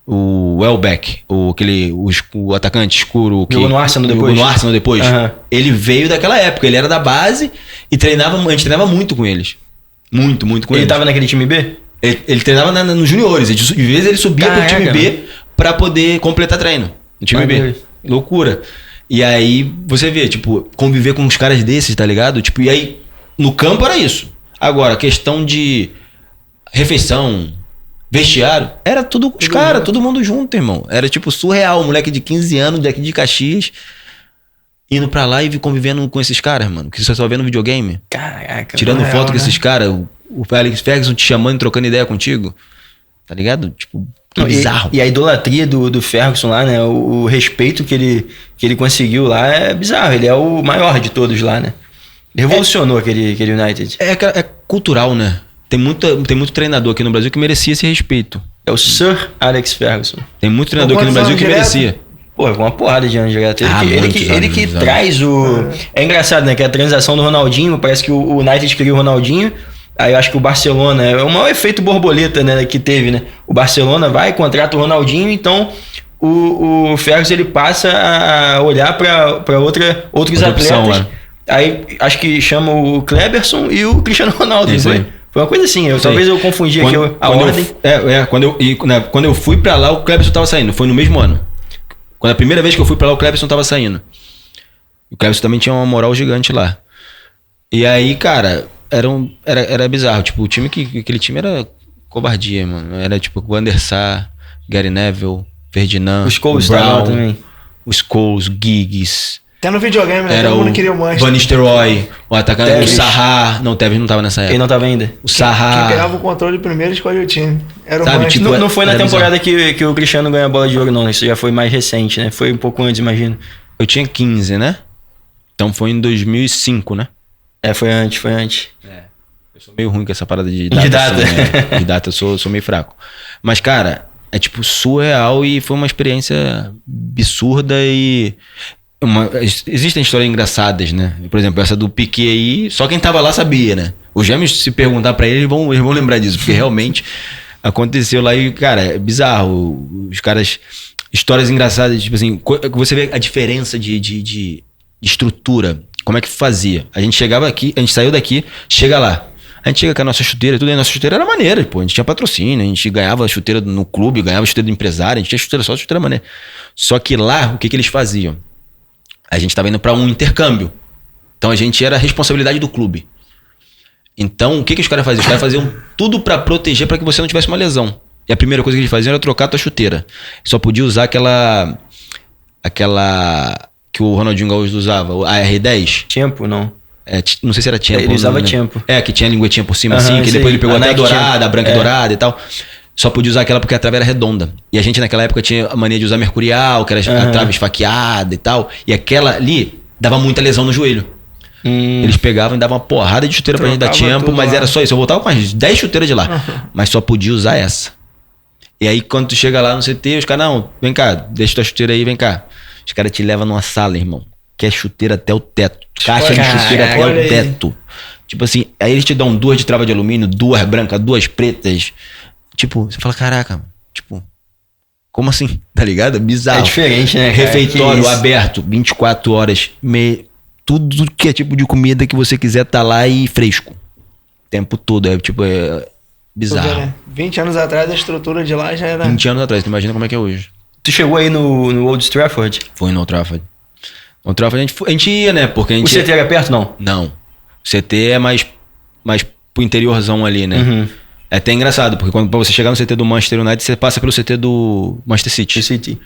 O Welbeck, o atacante escuro que jogou no Arsenal depois. Uhum. Ele veio daquela época, ele era da base e a gente treinava muito com eles. Muito com eles. Ele tava naquele time B? Ele treinava nos juniores, de vez ele subia pro time B pra poder completar treino. No time B. Loucura. E aí você vê, tipo, conviver com uns caras desses, tá ligado? Tipo, e aí no campo era isso. Agora, questão de refeição, vestiário, era tudo os caras, todo mundo junto, irmão. Era tipo surreal, um moleque de 15 anos daqui de Caxias indo pra lá e convivendo com esses caras, mano, que você só vê no videogame. Caraca. Tirando foto com esses caras, o Alex Ferguson te chamando e trocando ideia contigo. Tá ligado? Tipo, que bizarro. E a idolatria do Ferguson lá, né? O respeito que ele conseguiu lá é bizarro. Ele é o maior de todos lá, né? Revolucionou aquele United. É cultural, né? Tem muito treinador aqui no Brasil que merecia esse respeito. É o Sir Alex Ferguson. Tem muito treinador aqui no Brasil que merecia. Pô, com uma porrada de anos direto. Ele que traz o... É engraçado, né? Que a transação do Ronaldinho, parece que o United queria o Ronaldinho. Aí eu acho que o Barcelona... É o maior efeito borboleta, né, que teve, né? O Barcelona vai, contrata o Ronaldinho, então o Ferguson ele passa a olhar para outros atletas. Opção, aí acho que chama o Kleberson e o Cristiano Ronaldo. Isso aí. Foi uma coisa assim, talvez eu confundi aqui a ordem. Quando eu fui pra lá, o Kleberson tava saindo, foi no mesmo ano. Quando a primeira vez que eu fui pra lá, o Kleberson tava saindo. O Kleberson também tinha uma moral gigante lá. E aí, cara, era bizarro. Tipo, aquele time era covardia, mano. Era tipo o Van der Sar, Gary Neville, Ferdinand, Os Scholes o Brown, também. os Scholes, Giggs. Até no videogame, né? Era Todo mundo o queria o Manchester. Van Nistelrooy, o atacante, o Tevez. Zaha. Não, o Tevez não tava nessa época. Ele não tava ainda. O Zaha. Quem pegava o controle primeiro escolhia o time. Era o Sabe, Manchester. tipo, Não foi na era temporada que o Cristiano ganhou a bola de ouro, não. Isso já foi mais recente, né? Foi um pouco antes, imagino. Eu tinha 15, né? Então foi em 2005, né? Foi antes. Eu sou meio ruim com essa parada de data. De data. Assim, né? De data eu sou meio fraco. Mas, cara, é tipo surreal e foi uma experiência absurda e... Existem histórias engraçadas, né? Por exemplo, essa do Piquet aí, só quem tava lá sabia, né? Os gêmeos, se perguntar pra eles vão lembrar disso, porque realmente aconteceu lá e, cara, é bizarro. Os caras... Histórias engraçadas, tipo assim, você vê a diferença de estrutura. Como é que fazia? A gente chegava aqui, a gente saiu daqui, chega lá. A gente chega com a nossa chuteira, tudo, e a nossa chuteira era maneira, pô. A gente tinha patrocínio, a gente ganhava chuteira no clube, ganhava chuteira do empresário, a gente tinha chuteira só chuteira maneira. Só que lá, o que eles faziam? A gente tava indo pra um intercâmbio. Então a gente era a responsabilidade do clube. Então, o que os caras faziam? Os caras faziam tudo pra proteger, pra que você não tivesse uma lesão. E a primeira coisa que eles faziam era trocar a tua chuteira. Só podia usar aquela que o Ronaldinho Gaúcho usava, a R10. Tempo, não. Não sei se era Tempo. Ele usava Tempo. Que tinha a linguetinha por cima assim, que depois ele pegou até a dourada, a branca e dourada e tal. Só podia usar aquela porque a trave era redonda. E a gente naquela época tinha a mania de usar mercurial, que era a trave esfaqueada e tal. E aquela ali dava muita lesão no joelho. Eles pegavam e davam uma porrada de chuteira pra gente dar tempo, mas era só isso. Eu voltava com as 10 chuteiras de lá. Mas só podia usar essa. E aí quando tu chega lá no CT, os caras, não, vem cá, deixa tua chuteira aí, vem cá. Os caras te levam numa sala, irmão, que é chuteira até o teto. Caixa de chuteira até o teto. Tipo assim, aí eles te dão 2 de trava de alumínio, 2 brancas, 2 pretas. Tipo, você fala, caraca, tipo, como assim? Tá ligado? Bizarro. É diferente, né, cara? Refeitório aberto, 24 horas. Tudo que é tipo de comida que você quiser tá lá e fresco. O tempo todo. É tipo, bizarro. Né? 20 anos atrás a estrutura de lá já era... 20 anos atrás, tu imagina como é que é hoje. Tu chegou aí no Old Trafford? Foi no Old Trafford. No Old Trafford a gente ia, né? Porque a gente... O CT era perto, não? Não. O CT é mais pro interiorzão ali, né? Uhum. É até engraçado, porque pra você chegar no CT do Manchester United, você passa pelo CT do Manchester City. City.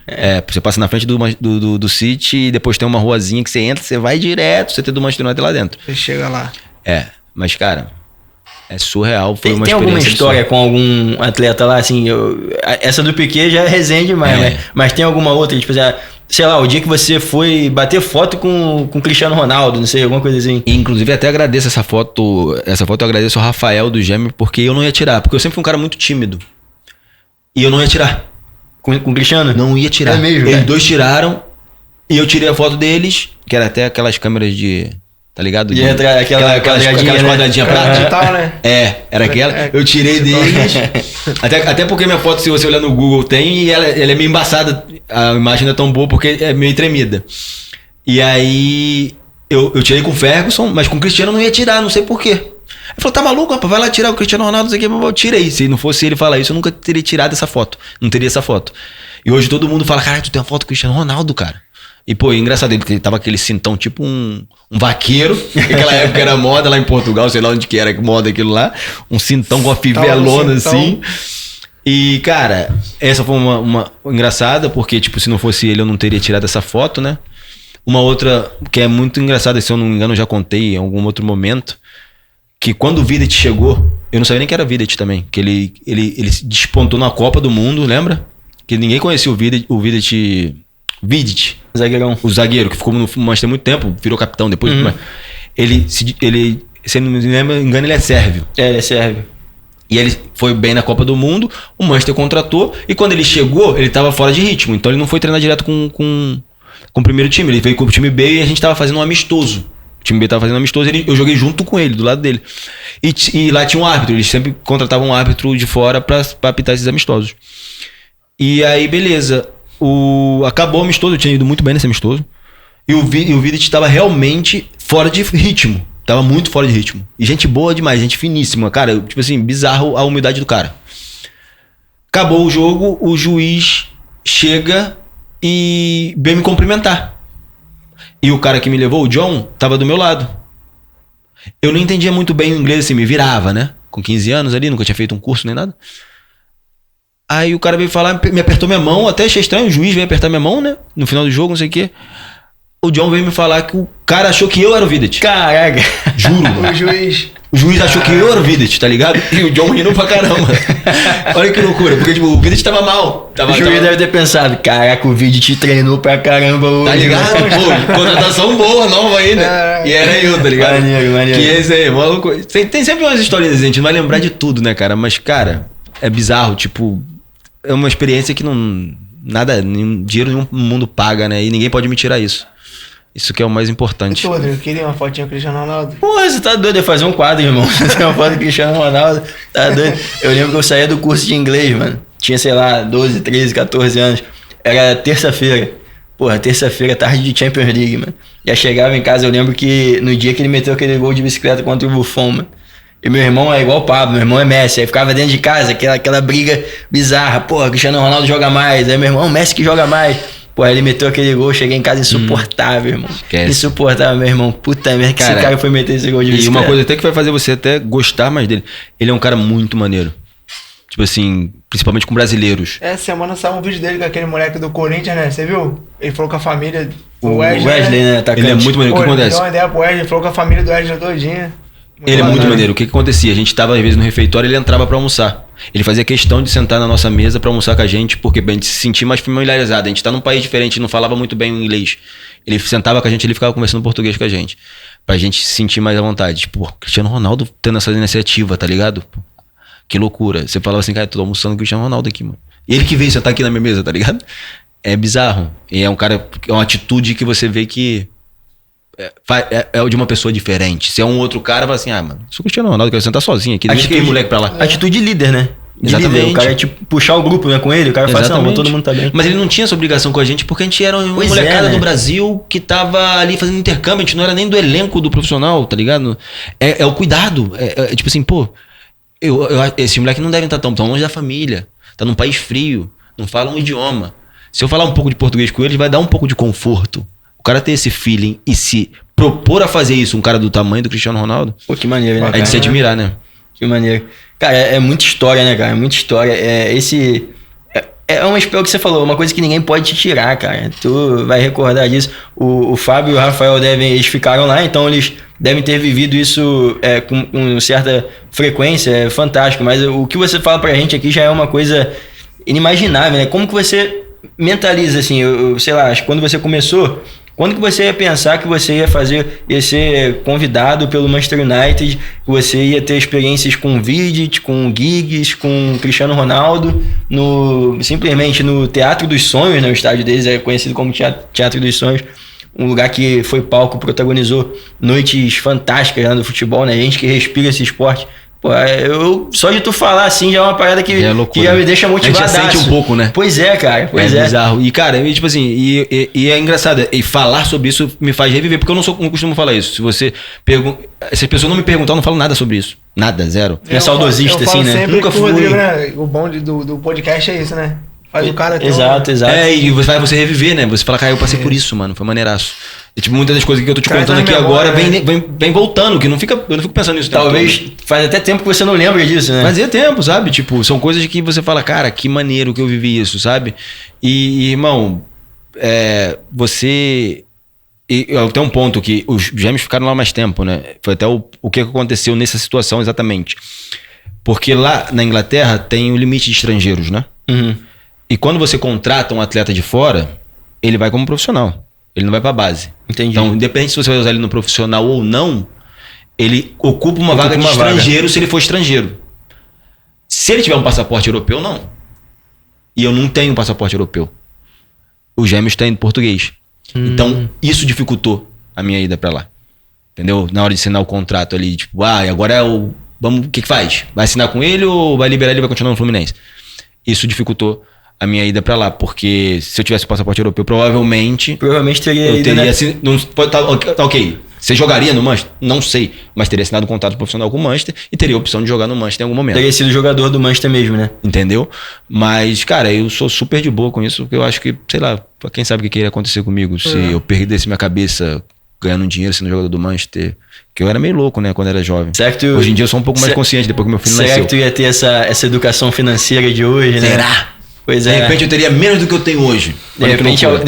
Você passa na frente do City e depois tem uma ruazinha que você entra, você vai direto, CT do Manchester United lá dentro. Você chega lá. Mas cara, é surreal, foi uma Tem experiência. alguma história com algum atleta lá, assim, essa do Piquet já é resenha demais, né? Mas tem alguma outra, tipo, sei lá, o dia que você foi bater foto com o Cristiano Ronaldo, não sei, alguma coisa assim. Inclusive, até agradeço essa foto eu agradeço ao Rafael do Gêmeo, porque eu não ia tirar, porque eu sempre fui um cara muito tímido. E eu não ia tirar. Com o Cristiano? Não ia tirar. É mesmo, Eles né? 2 tiraram, e eu tirei a foto deles, que era até aquelas câmeras de... Tá ligado? E entra aquelas quadradinhas prata. Digital, né? Era aquela. Eu tirei deles. Até porque minha foto, se você olhar no Google, tem e ela é meio embaçada. A imagem não é tão boa porque é meio tremida. E aí eu tirei com o Ferguson, mas com o Cristiano eu não ia tirar, não sei porquê. Ele falou, tá maluco, rapaz? Vai lá tirar o Cristiano Ronaldo, não sei o que. Eu tirei. Se não fosse ele falar isso, eu nunca teria tirado essa foto. Não teria essa foto. E hoje todo mundo fala, caralho, tu tem uma foto do Cristiano Ronaldo, cara. E, pô, engraçado, ele tava aquele cintão tipo um vaqueiro, naquela época era moda lá em Portugal, sei lá onde que era moda aquilo lá, um cintão com a fivelona assim. E, cara, essa foi uma engraçada, porque, tipo, se não fosse ele eu não teria tirado essa foto, né? Uma outra que é muito engraçada, se eu não me engano eu já contei em algum outro momento, que quando o Vidic chegou, eu não sabia nem que era Vidic também, que ele se despontou na Copa do Mundo, lembra? Que ninguém conhecia o Vidic, Zagueirão. O zagueiro, que ficou no Manchester muito tempo, virou capitão depois. Mas ele, se não me engano, ele é sérvio. Ele é sérvio. E ele foi bem na Copa do Mundo, o Manchester contratou, e quando ele chegou, ele tava fora de ritmo. Então ele não foi treinar direto com o primeiro time. Ele veio com o time B e a gente tava fazendo um amistoso. O time B tava fazendo um amistoso e eu joguei junto com ele, do lado dele. E lá tinha um árbitro, eles sempre contratavam um árbitro de fora pra apitar esses amistosos. E aí, beleza. Acabou o amistoso, eu tinha ido muito bem nesse amistoso. E o Vidic estava realmente fora de ritmo. Tava muito fora de ritmo. E gente boa demais, gente finíssima. Cara, tipo assim, bizarro a humildade do cara. Acabou o jogo, o juiz chega e veio me cumprimentar. E o cara que me levou, o John, tava do meu lado. Eu não entendia muito bem o inglês, assim, me virava, né? com 15 anos ali, nunca tinha feito um curso nem nada. Aí o cara veio falar, me apertou minha mão, até achei estranho, o juiz veio apertar minha mão, né? No final do jogo, não sei o quê. O John veio me falar que o cara achou que eu era o Videt. Caraca. Juro, mano. O juiz achou que eu era o Videt, tá ligado? E o John rindo pra caramba. Olha que loucura, porque tipo, o Videt tava mal. O juiz deve ter pensado, caraca, o Videt treinou pra caramba hoje. Tá ligado? Pô, contratação boa, nova ainda. E era eu, tá ligado? Maneiro. Que esse aí, maluco. Tem sempre umas histórias, a gente não vai lembrar de tudo, né, cara? Mas, cara, é bizarro, tipo... É uma experiência que não... Nada, dinheiro nenhum mundo paga, né? E ninguém pode me tirar isso. Isso que é o mais importante. E tu, Rodrigo, queria uma fotinha com o Cristiano Ronaldo? Porra, você tá doido? Eu ia fazer um quadro, irmão. Você tem uma foto do Cristiano Ronaldo. Tá doido? Eu lembro que eu saía do curso de inglês, mano. Tinha, sei lá, 12, 13, 14 anos. Era terça-feira. Porra, terça-feira, tarde de Champions League, mano. Já chegava em casa, eu lembro que no dia que ele meteu aquele gol de bicicleta contra o Buffon, mano. E meu irmão é igual o Pablo, meu irmão é Messi. Aí ficava dentro de casa, aquela briga bizarra. Porra, Cristiano Ronaldo joga mais. Aí meu irmão, Messi que joga mais. Pô, aí ele meteu aquele gol, cheguei em casa insuportável, irmão. Esquece. Insuportável, meu irmão. Puta merda, que esse cara foi meter esse gol de bicicleta. E uma coisa até que vai fazer você até gostar mais dele. Ele é um cara muito maneiro. Tipo assim, principalmente com brasileiros. Essa semana saiu um vídeo dele com aquele moleque do Corinthians, né? Você viu? Ele falou com a família o Wesley, né? Atacante. Ele é muito maneiro. O que acontece? Ele deu uma ideia pro Wesley, ele falou com a família do Wesley todinha. Ele é muito maneiro. O que acontecia? A gente tava às vezes no refeitório, ele entrava pra almoçar. Ele fazia questão de sentar na nossa mesa pra almoçar com a gente, porque pra gente se sentir mais familiarizado. A gente tá num país diferente, não falava muito bem o inglês. Ele sentava com a gente, ele ficava conversando português com a gente. Pra gente se sentir mais à vontade. Tipo, Cristiano Ronaldo tendo essa iniciativa, tá ligado? Que loucura. Você falava assim, cara, tô almoçando com o Cristiano Ronaldo aqui, mano. E ele que veio sentar aqui na minha mesa, tá ligado? É bizarro. E é um cara, é uma atitude que você vê que é de uma pessoa diferente. Se é um outro cara, fala assim, mano, sou o Cristiano Ronaldo, quero sentar sozinho aqui. Deixa aquele moleque pra lá. Atitude de líder, né? Exatamente. Líder. O cara é tipo puxar o grupo, né, com ele. O cara fala assim, não, todo mundo tá bem. Mas ele não tinha essa obrigação com a gente porque a gente era uma molecada do Brasil que tava ali fazendo intercâmbio. A gente não era nem do elenco do profissional, tá ligado? É o cuidado. É tipo assim, pô, esse moleque não deve estar tão longe da família. Tá num país frio, não fala um idioma. Se eu falar um pouco de português com ele, vai dar um pouco de conforto. O cara ter esse feeling e se propor a fazer isso, um cara do tamanho do Cristiano Ronaldo. Pô, que maneiro, né? É de se admirar, né? Que maneiro. Cara, é muita história, né, cara? É muita história. É uma história que você falou, uma coisa que ninguém pode te tirar, cara. Tu vai recordar disso. O Fábio e o Rafael eles ficaram lá, então eles devem ter vivido isso com certa frequência, é fantástico. Mas o que você fala pra gente aqui já é uma coisa inimaginável, né? Como que você mentaliza, assim, sei lá, quando você começou, quando que você ia pensar que você ia ser convidado pelo Manchester United, que você ia ter experiências com Vidic, com Giggs, com Cristiano Ronaldo, simplesmente no Teatro dos Sonhos, né? O estádio deles é conhecido como Teatro dos Sonhos, um lugar que foi palco, protagonizou noites fantásticas lá no futebol, né? Gente que respira esse esporte. Pô, só de tu falar assim já é uma parada que já me deixa motivado. A gente já sente um pouco, né? Pois é, cara. Pois é. Bizarro. E, cara, tipo assim, e é engraçado. E falar sobre isso me faz reviver, porque eu não costumo falar isso. Se você se a pessoa não me perguntar, eu não falo nada sobre isso. Nada, zero. É saudosista, assim, né? Nunca fui. Rodrigo, né? O bom do podcast é isso, né? Faz o cara ter Exato. E você reviver, né? Você fala, cara, eu passei por isso, mano. Foi maneiraço. E, tipo, muitas das coisas que eu tô te contando aqui agora vem voltando, que eu não fico pensando nisso. Talvez faz até tempo que você não lembra disso, né? Fazia tempo, sabe? Tipo, são coisas que você fala, cara, que maneiro que eu vivi isso, sabe? E irmão, você... Tem um ponto que os gêmeos ficaram lá mais tempo, né? Foi até o que aconteceu nessa situação exatamente. Porque lá na Inglaterra tem o limite de estrangeiros, né? Uhum. E quando você contrata um atleta de fora, ele vai como profissional. Ele não vai pra base. Entendi. Então, independente se você vai usar ele no profissional ou não, ele ocupa uma vaga de estrangeiro se ele for estrangeiro. Se ele tiver um passaporte europeu, não. E eu não tenho um passaporte europeu. Os gêmeos têm português. Então, isso dificultou a minha ida pra lá. Entendeu? Na hora de assinar o contrato ali, tipo, agora o que faz? Vai assinar com ele ou vai liberar ele e vai continuar no Fluminense? Isso dificultou a minha ida pra lá, porque se eu tivesse o passaporte europeu, provavelmente teria ido, né? Tá ok. Você jogaria no Manchester? Não sei, mas teria assinado um contrato profissional com o Manchester e teria a opção de jogar no Manchester em algum momento. Teria sido jogador do Manchester mesmo, né? Entendeu? Mas, cara, eu sou super de boa com isso, porque eu acho que, sei lá, quem sabe o que iria acontecer comigo se eu perdesse minha cabeça ganhando dinheiro sendo jogador do Manchester. Que eu era meio louco, né, quando era jovem. Hoje em dia eu sou um pouco mais consciente depois que meu filho nasceu. Será que tu ia ter essa educação financeira de hoje, né? Será? Pois de repente eu teria menos do que eu tenho hoje. De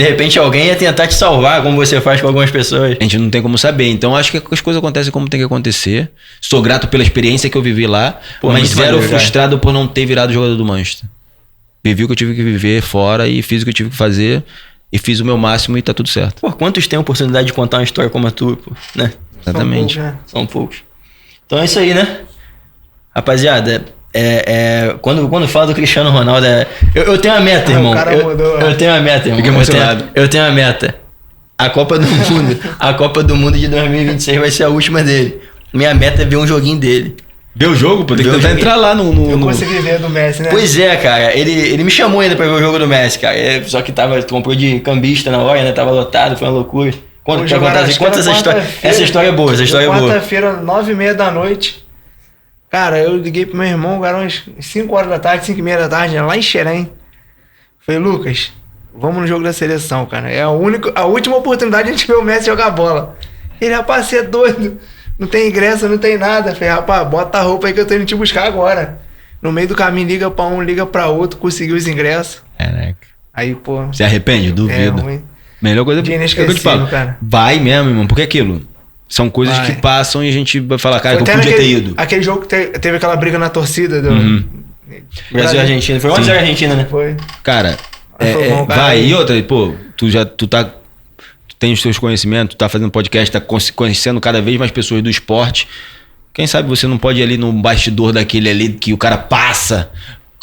repente alguém ia tentar te salvar, como você faz com algumas pessoas. A gente não tem como saber. Então acho que as coisas acontecem como tem que acontecer. Sou grato pela experiência que eu vivi lá, mas zero frustrado por não ter virado jogador do Manchester. Vivi o que eu tive que viver fora e fiz o que eu tive que fazer. E fiz o meu máximo e tá tudo certo. Pô, quantos têm a oportunidade de contar uma história como a tua, pô, né? Exatamente. São poucos. Então é isso aí, né? Rapaziada, quando fala do Cristiano Ronaldo, eu tenho uma meta, irmão. Eu tenho uma meta, irmão. Fica emocionado. Eu tenho uma meta. A Copa do Mundo de 2026 vai ser a última dele. Minha meta é ver um joguinho dele. Ver o jogo? Pô, tem que tentar entrar lá no... Eu consegui ver do Messi, né? Pois é, cara. Ele me chamou ainda pra ver o jogo do Messi, cara. Só que comprou de cambista na hora, né? Tava lotado, foi uma loucura. Conta essa história. Essa história é boa, Quarta-feira, 9h30 da noite. Cara, eu liguei pro meu irmão, era umas 5 horas da tarde, 5h30 da tarde, lá em Xerém. Falei, Lucas, vamos no jogo da seleção, cara. É a última oportunidade de a gente ver o Messi jogar bola. Ele, rapaz, você é doido. Não tem ingresso, não tem nada. Falei, rapaz, bota a roupa aí que eu tô indo te buscar agora. No meio do caminho, liga pra um, liga pra outro, conseguiu os ingressos. Caraca. Aí, pô... Se arrepende? Duvido. Ruim. Melhor coisa que eu te falo, cara. Vai mesmo, irmão. Porque aquilo são coisas que passam e a gente vai falar, cara, que eu podia ter ido. Aquele jogo que teve aquela briga na torcida do... Brasil e Argentina. Foi 11 a Argentina, né? Foi. Cara, vai. E outra, pô, tu tem os teus conhecimentos, tu tá fazendo podcast, tá conhecendo cada vez mais pessoas do esporte. Quem sabe você não pode ir ali no bastidor daquele ali que o cara passa,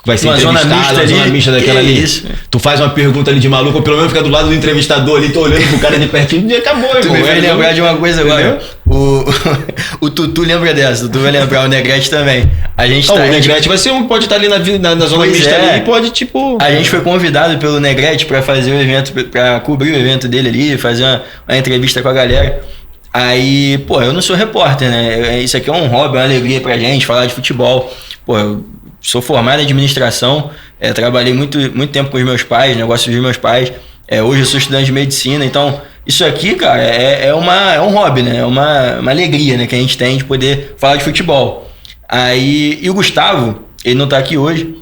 vai ser entrevistado, na zona mista daquela ali. Isso? Tu faz uma pergunta ali de maluco, ou pelo menos fica do lado do entrevistador ali, tô olhando pro cara de pertinho e acabou, irmão. Tu me vai lembrar de uma coisa agora. O Tutu lembra dessa, o Tutu vai lembrar, o Negrete também. A gente o Negrete vai ser um que pode estar ali na zona mista ali e pode, tipo... A gente foi convidado pelo Negrete pra fazer o evento, pra cobrir o evento dele ali, fazer uma entrevista com a galera. Aí, pô, eu não sou repórter, né? Isso aqui é um hobby, uma alegria pra gente, falar de futebol. Pô, eu sou formado em administração, trabalhei muito tempo com os meus pais, negócios dos meus pais. Hoje eu sou estudante de medicina, então isso aqui, cara, é um hobby, né? É uma alegria, né, que a gente tem de poder falar de futebol. Aí, e o Gustavo, ele não tá aqui hoje,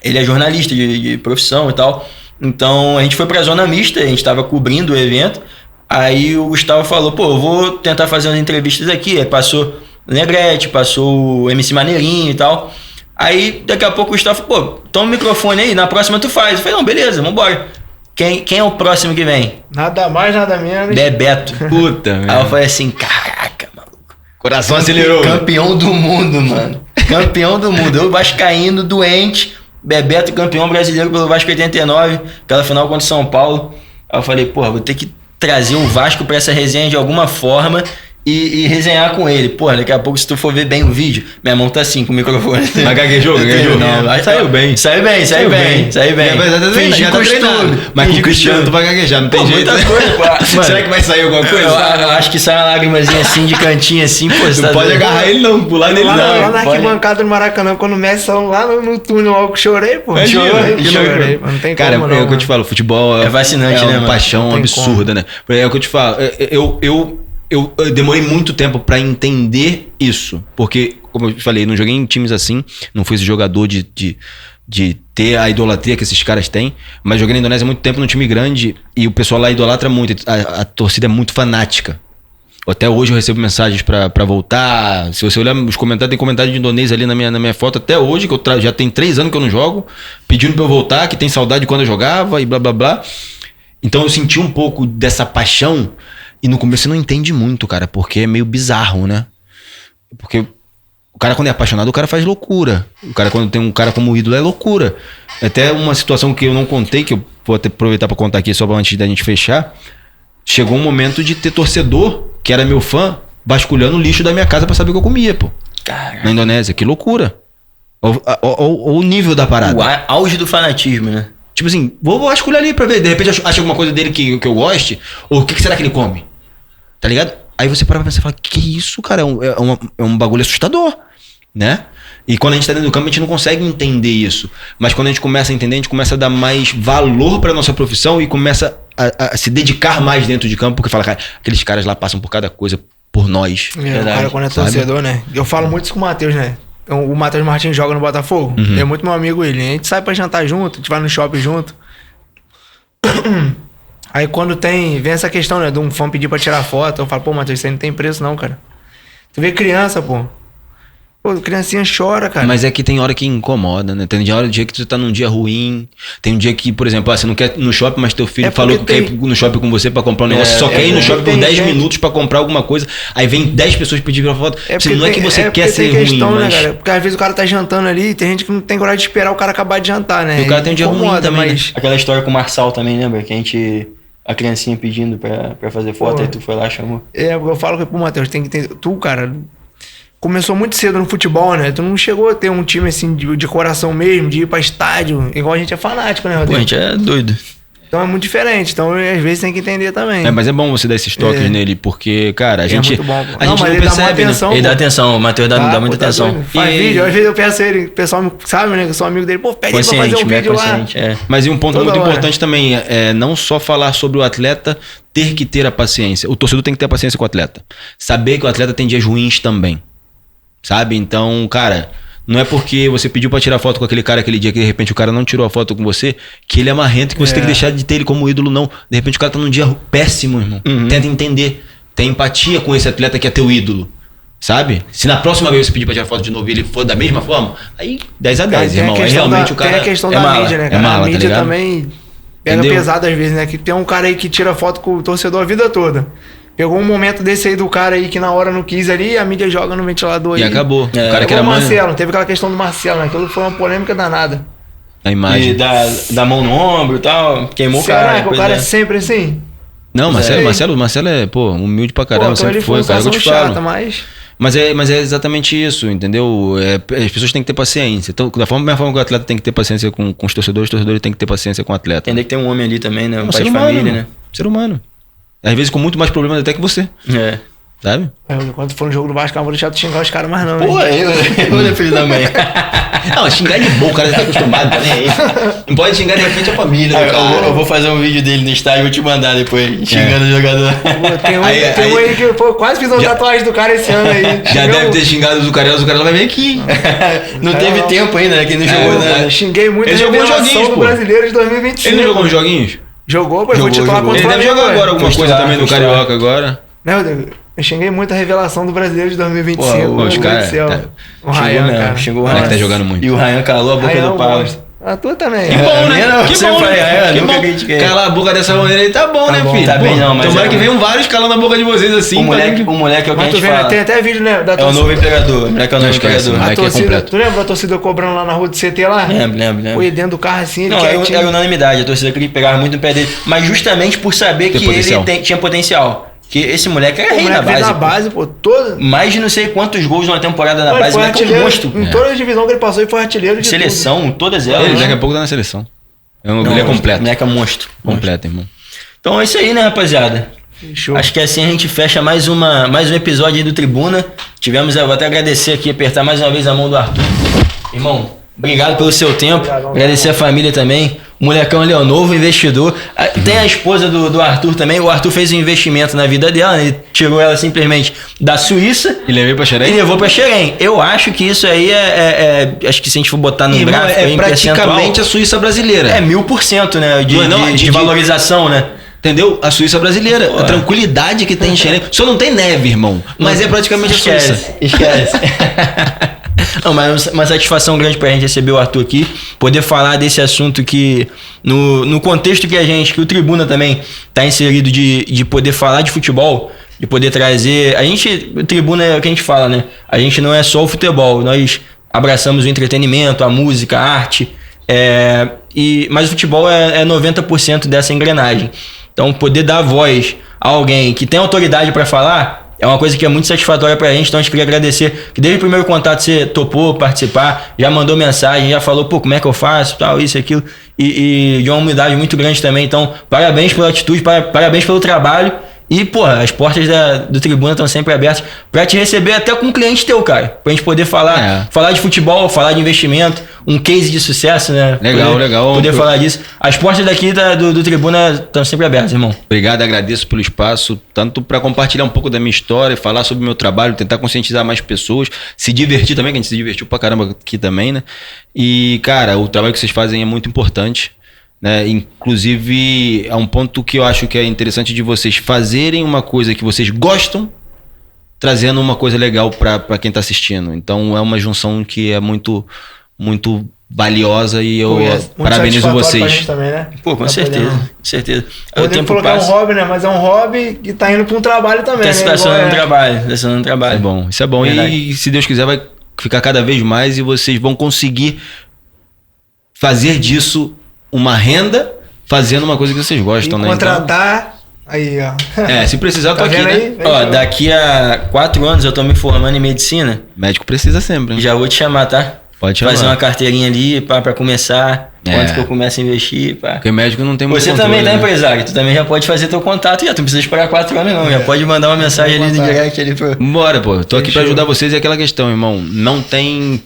ele é jornalista de profissão e tal. Então a gente foi pra zona mista, a gente tava cobrindo o evento. Aí o Gustavo falou, pô, eu vou tentar fazer umas entrevistas aqui. Aí passou o Negrete, passou o MC Maneirinho e tal. Aí daqui a pouco o Gustavo falou, pô, toma o microfone aí, na próxima tu faz. Eu falei, não, beleza, vambora. Quem é o próximo que vem? Nada mais, nada menos. Bebeto. Puta, Aí eu falei assim, caraca, maluco. Coração acelerou. Campeão do mundo, mano. Campeão do mundo. Eu vascaíno, doente. Bebeto, campeão brasileiro pelo Vasco 89. Aquela final contra o São Paulo. Aí eu falei, porra, vou ter que trazer o Vasco pra essa resenha de alguma forma e resenhar com ele. Porra, daqui a pouco, se tu for ver bem o vídeo, minha mão tá assim com o microfone. Mas gaguejou? Não, saiu bem. Saiu bem. Fingi costume. Mas com o Cristiano tu vai gaguejar, não tem jeito. Muita coisa, pô. Mano, será que vai sair alguma coisa? Eu acho que sai uma lágrimazinha assim, de cantinho assim, pô. Não tá pode agarrar ele não, pular nele não. Lá na arquibancada do Maracanã, quando o Messi saiu lá no túnel, eu chorei, pô. Chorei. Não tem cara, como não. É o que eu te falo, futebol é vacinante, né, uma paixão absurda, né? É o que eu te falo, eu demorei muito tempo pra entender isso, porque, como eu falei, não joguei em times assim, não fui esse jogador de ter a idolatria que esses caras têm, mas joguei na Indonésia há muito tempo num time grande e o pessoal lá idolatra muito, a torcida é muito fanática. Até hoje eu recebo mensagens pra voltar, se você olhar os comentários, tem comentário de indonês ali na minha foto, até hoje, que eu já tem 3 anos que eu não jogo, pedindo pra eu voltar, que tem saudade de quando eu jogava e blá blá blá. Então eu senti um pouco dessa paixão. E no começo você não entende muito, cara, porque é meio bizarro, né? Porque o cara, quando é apaixonado, o cara faz loucura. O cara, quando tem um cara como ídolo, é loucura. Até uma situação que eu não contei, que eu vou até aproveitar pra contar aqui, só antes da gente fechar. Chegou um momento de ter torcedor, que era meu fã, vasculhando o lixo da minha casa pra saber o que eu comia, pô. Caramba. Na Indonésia, que loucura. O nível da parada. O auge do fanatismo, né? Tipo assim, vou vasculhar ali pra ver. De repente acha alguma coisa dele que eu goste. Ou o que será que ele come? Tá ligado? Aí você para pra pensar e fala, que isso, cara? É um bagulho assustador, né? E quando a gente tá dentro do campo, a gente não consegue entender isso. Mas quando a gente começa a entender, a gente começa a dar mais valor pra nossa profissão e começa a se dedicar mais dentro de campo, porque fala, cara, aqueles caras lá passam por cada coisa por nós. O cara quando é torcedor, né? Eu falo muito isso com o Matheus, né? O Matheus Martins joga no Botafogo. É muito meu amigo ele. A gente sai pra jantar junto, a gente vai no shopping junto. Aí quando vem essa questão, né, de um fã pedir pra tirar foto, eu falo, pô, Matheus, isso aí não tem preço não, cara. Tu vê criança, pô. Pô, criancinha chora, cara. Mas é que tem hora que incomoda, né? Tem dia que tu tá num dia ruim. Tem um dia que, por exemplo, você não quer ir no shopping, mas teu filho falou que quer ir no shopping com você pra comprar um negócio. Só quer ir no shopping por 10 minutos pra comprar alguma coisa. Aí vem 10 pessoas pedir pra foto. Não é que você quer ser questão, ruim, né, mas... cara? Porque às vezes o cara tá jantando ali e tem gente que não tem coragem de esperar o cara acabar de jantar, né? E o cara tem um dia ruim também, mas... né? Aquela história com o Marçal também, lembra? Que a criancinha pedindo pra fazer foto, aí tu foi lá e chamou. Eu falo que, pô, Matheus, tem que ter... Tu, cara... Começou muito cedo no futebol, né? Tu não chegou a ter um time assim de coração mesmo, de ir pra estádio, igual a gente é fanático, né, Rodrigo? Pô, a gente é doido. Então é muito diferente. Então, às vezes, tem que entender também. Mas é bom você dar esses toques nele, porque, cara, a gente. Muito bom, a gente não percebe, né? Ele dá atenção, o Matheus dá muita atenção. Faz vídeo, às vezes eu peço ele, o pessoal sabe, né? Que eu sou amigo dele, pô, pede ele pra fazer um vídeo lá. Mas um ponto muito importante também é não só falar sobre o atleta ter que ter a paciência. O torcedor tem que ter a paciência com o atleta. Saber que o atleta tem dias ruins também. Sabe? Então, cara, não é porque você pediu pra tirar foto com aquele cara aquele dia que de repente o cara não tirou a foto com você, que ele é marrento, que você tem que deixar de ter ele como ídolo, não. De repente o cara tá num dia péssimo, irmão. Tenta entender. Tem empatia com esse atleta que é teu ídolo. Sabe? Se na próxima vez você pedir pra tirar foto de novo e ele for da mesma forma, aí 10 a 10, irmão. Aí realmente o cara. Tem a questão da mídia, né, cara? Mala, a mídia tá também pega pesado às vezes, né? Que tem um cara aí que tira foto com o torcedor a vida toda. Pegou um momento desse aí do cara aí que na hora não quis ali, a mídia joga no ventilador aí. E acabou. O cara que era Marcelo, teve aquela questão do Marcelo, né? Aquilo foi uma polêmica danada. A imagem. E da mão no ombro e tal, queimou o cara. Será que o cara é sempre assim? Não, Marcelo é, pô, humilde pra caramba, então sempre foi, cara, eu te falo. Mas é exatamente isso, entendeu? As pessoas têm que ter paciência. Então, da mesma forma que o atleta tem que ter paciência com os torcedores têm que ter paciência com o atleta. Entender que tem um homem ali também, né? Um pai ser de humano, família, né? Ser humano. Às vezes com muito mais problemas até que você. Sabe? Quando for no jogo do Vasco, eu não vou deixar de xingar os caras mais não. Pô, eu filho da mãe. Não, xingar de boa, o cara já tá acostumado, tá nem aí. Não pode xingar de repente a família. Eu vou fazer um vídeo dele no estádio e vou te mandar depois, xingando o jogador. Tem um aí que quase fiz uma tatuagem do cara esse ano aí. Já deve ter xingado o cara vai vir aqui. Não teve tempo ainda, né? Que não jogou nada. Xinguei muito a revelação do Brasileiro de 2025. Ele não jogou uns joguinhos? Jogou, pô, vou titular contra o Flamengo. Ele deve jogar agora alguma coisa também no Carioca agora. Não, eu xinguei muito a revelação do Brasileiro de 2025. Pô, os caras... O Ryan, cara. Xingou o Ryan. Que tá jogando muito. E o Ryan calou a boca do Paulo. A tua também. Que bom, né? Que bom, né? Calar a boca dessa maneira aí tá bom, né, filho? Tá bem, não, mas... Tomara que venham vários calando a boca de vocês assim. O moleque é o que a gente fala. Tem até vídeo, né? É o novo imperador. O moleque é o novo imperador. A torcida, tu lembra a torcida cobrando lá na rua do CT lá? Lembro. Foi dentro do carro assim, ele era unanimidade. A torcida queria pegar muito no pé dele. Mas justamente por saber que ele tinha potencial. Que esse moleque é rei na base. Na base, pô, toda... Mais de não sei quantos gols numa temporada na base, mas é um monstro. Em toda a divisão que ele passou, ele foi artilheiro de seleção, tudo. Todas elas. Ele daqui a pouco tá na seleção. Ele é completo. O moleque é monstro. Completo, irmão. Então é isso aí, né, rapaziada? Show. Acho que assim a gente fecha mais um episódio aí do Tribuna. Eu vou até agradecer aqui, apertar mais uma vez a mão do Arthur. Irmão, obrigado pelo seu tempo. Agradecer a família também. O molecão ali é o novo investidor. Tem a esposa do Arthur também. O Arthur fez um investimento na vida dela. Ele tirou ela simplesmente da Suíça e levou pra Xerém. Eu acho que isso aí acho que se a gente for botar no gráfico é praticamente a Suíça brasileira. É 1000%, né? De valorização, né? Entendeu? A Suíça brasileira. Pô, a tranquilidade que tem em Xerém. Só não tem neve, irmão. Mas é praticamente a Suíça. Esquece. Não, mas uma satisfação grande pra gente receber o Arthur aqui, poder falar desse assunto que no contexto que o Tribuna também tá inserido de poder falar de futebol, de poder trazer, o Tribuna é o que a gente fala, né? A gente não é só o futebol, nós abraçamos o entretenimento, a música, a arte, mas o futebol é 90% dessa engrenagem. Então poder dar voz a alguém que tem autoridade para falar é uma coisa que é muito satisfatória pra gente, então a gente queria agradecer que desde o primeiro contato você topou participar, já mandou mensagem, já falou, pô, como é que eu faço, tal, isso, aquilo, e de uma humildade muito grande também, então parabéns pela atitude, parabéns pelo trabalho E, pô, as portas do Tribuna estão sempre abertas pra te receber até com um cliente teu, cara. Pra gente poder falar de futebol, falar de investimento, um case de sucesso, né? Legal. Poder falar disso. As portas daqui do Tribuna estão sempre abertas, irmão. Obrigado, agradeço pelo espaço, tanto para compartilhar um pouco da minha história, falar sobre o meu trabalho, tentar conscientizar mais pessoas, se divertir também, que a gente se divertiu pra caramba aqui também, né? E, cara, o trabalho que vocês fazem é muito importante. Né? Inclusive, é um ponto que eu acho que é interessante de vocês fazerem uma coisa que vocês gostam, trazendo uma coisa legal para quem tá assistindo. Então é uma junção que é muito, muito valiosa e eu parabenizo vocês. Pra gente também, né? Pô, com certeza. Podemos colocar um hobby, né? Mas é um hobby que tá indo para um trabalho também. Tá se passando no trabalho. Isso é bom. E se Deus quiser vai ficar cada vez mais e vocês vão conseguir fazer disso uma renda fazendo uma coisa que vocês gostam, né? Contratar, então, aí, ó. Se precisar, eu tô aqui, né? Aí? Ó, daqui a 4 anos eu tô me formando em medicina. Médico precisa sempre, hein? Já vou te chamar, tá? Pode chamar. Fazer uma carteirinha ali pra começar. Quanto que eu começo a investir, pá. Porque médico não tem muito Você controle, também tá, né? empresário. Tu também já pode fazer teu contato. Já tu não precisa esperar 4 anos, não. Já pode mandar uma mensagem ali no direct ali pro... Bora, pô. Tô aqui pra ajudar vocês. É aquela questão, irmão. Não tem...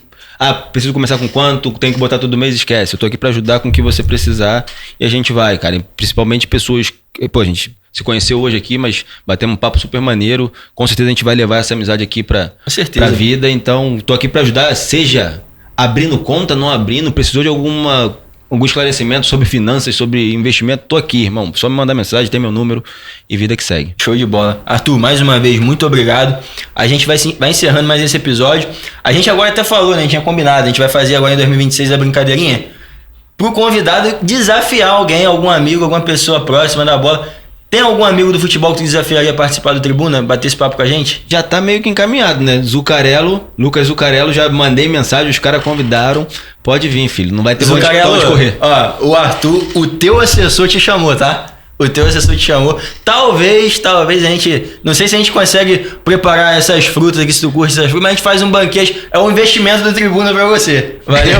preciso começar com quanto? Tem que botar todo mês? Esquece. Eu tô aqui pra ajudar com o que você precisar e a gente vai, cara. E principalmente pessoas... Pô, a gente se conheceu hoje aqui, mas batemos um papo super maneiro. Com certeza a gente vai levar essa amizade aqui pra vida. Então, tô aqui pra ajudar, seja abrindo conta, não abrindo, precisou de algum esclarecimento sobre finanças, sobre investimento, tô aqui, irmão. Só me mandar mensagem, tem meu número e vida que segue. Show de bola. Arthur, mais uma vez, muito obrigado. A gente vai encerrando mais esse episódio. A gente agora até falou, né? A gente tinha combinado. A gente vai fazer agora em 2026 a brincadeirinha pro convidado desafiar alguém, algum amigo, alguma pessoa próxima da bola. Tem algum amigo do futebol que tu desafiaria a participar do Tribuna? Bater esse papo com a gente? Já tá meio que encaminhado, né? Lucas Zucarello, já mandei mensagem, os caras convidaram. Pode vir, filho. Não vai ter onde correr. Ó, o Arthur, o teu assessor te chamou, tá? O teu assessor te chamou. Talvez a gente... Não sei se a gente consegue preparar essas frutas aqui, se tu curte essas frutas, mas a gente faz um banquete. É um investimento do Tribuna pra você. Valeu?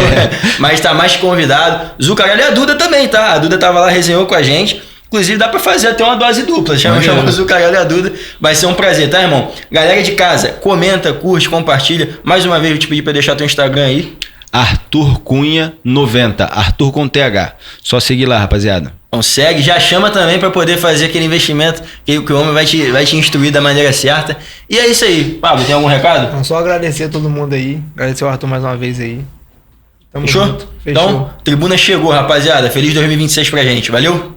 Mas tá mais que convidado. Zucarello e a Duda também, tá? A Duda tava lá, resenhou com a gente. Inclusive dá pra fazer até uma dose dupla. Chama o Zucarello e a Duda. Vai ser um prazer, tá, irmão? Galera de casa, comenta, curte, compartilha. Mais uma vez eu te pedi pra deixar teu Instagram aí. Arthur Cunha 90. Arthur com TH. Só seguir lá, rapaziada. Então segue, já chama também pra poder fazer aquele investimento que o homem vai te instruir da maneira certa. E é isso aí. Pablo, tem algum recado? Então, só agradecer a todo mundo aí. Agradecer o Arthur mais uma vez aí. Fechou? Então, Tribuna chegou, rapaziada. Feliz 2026 pra gente. Valeu?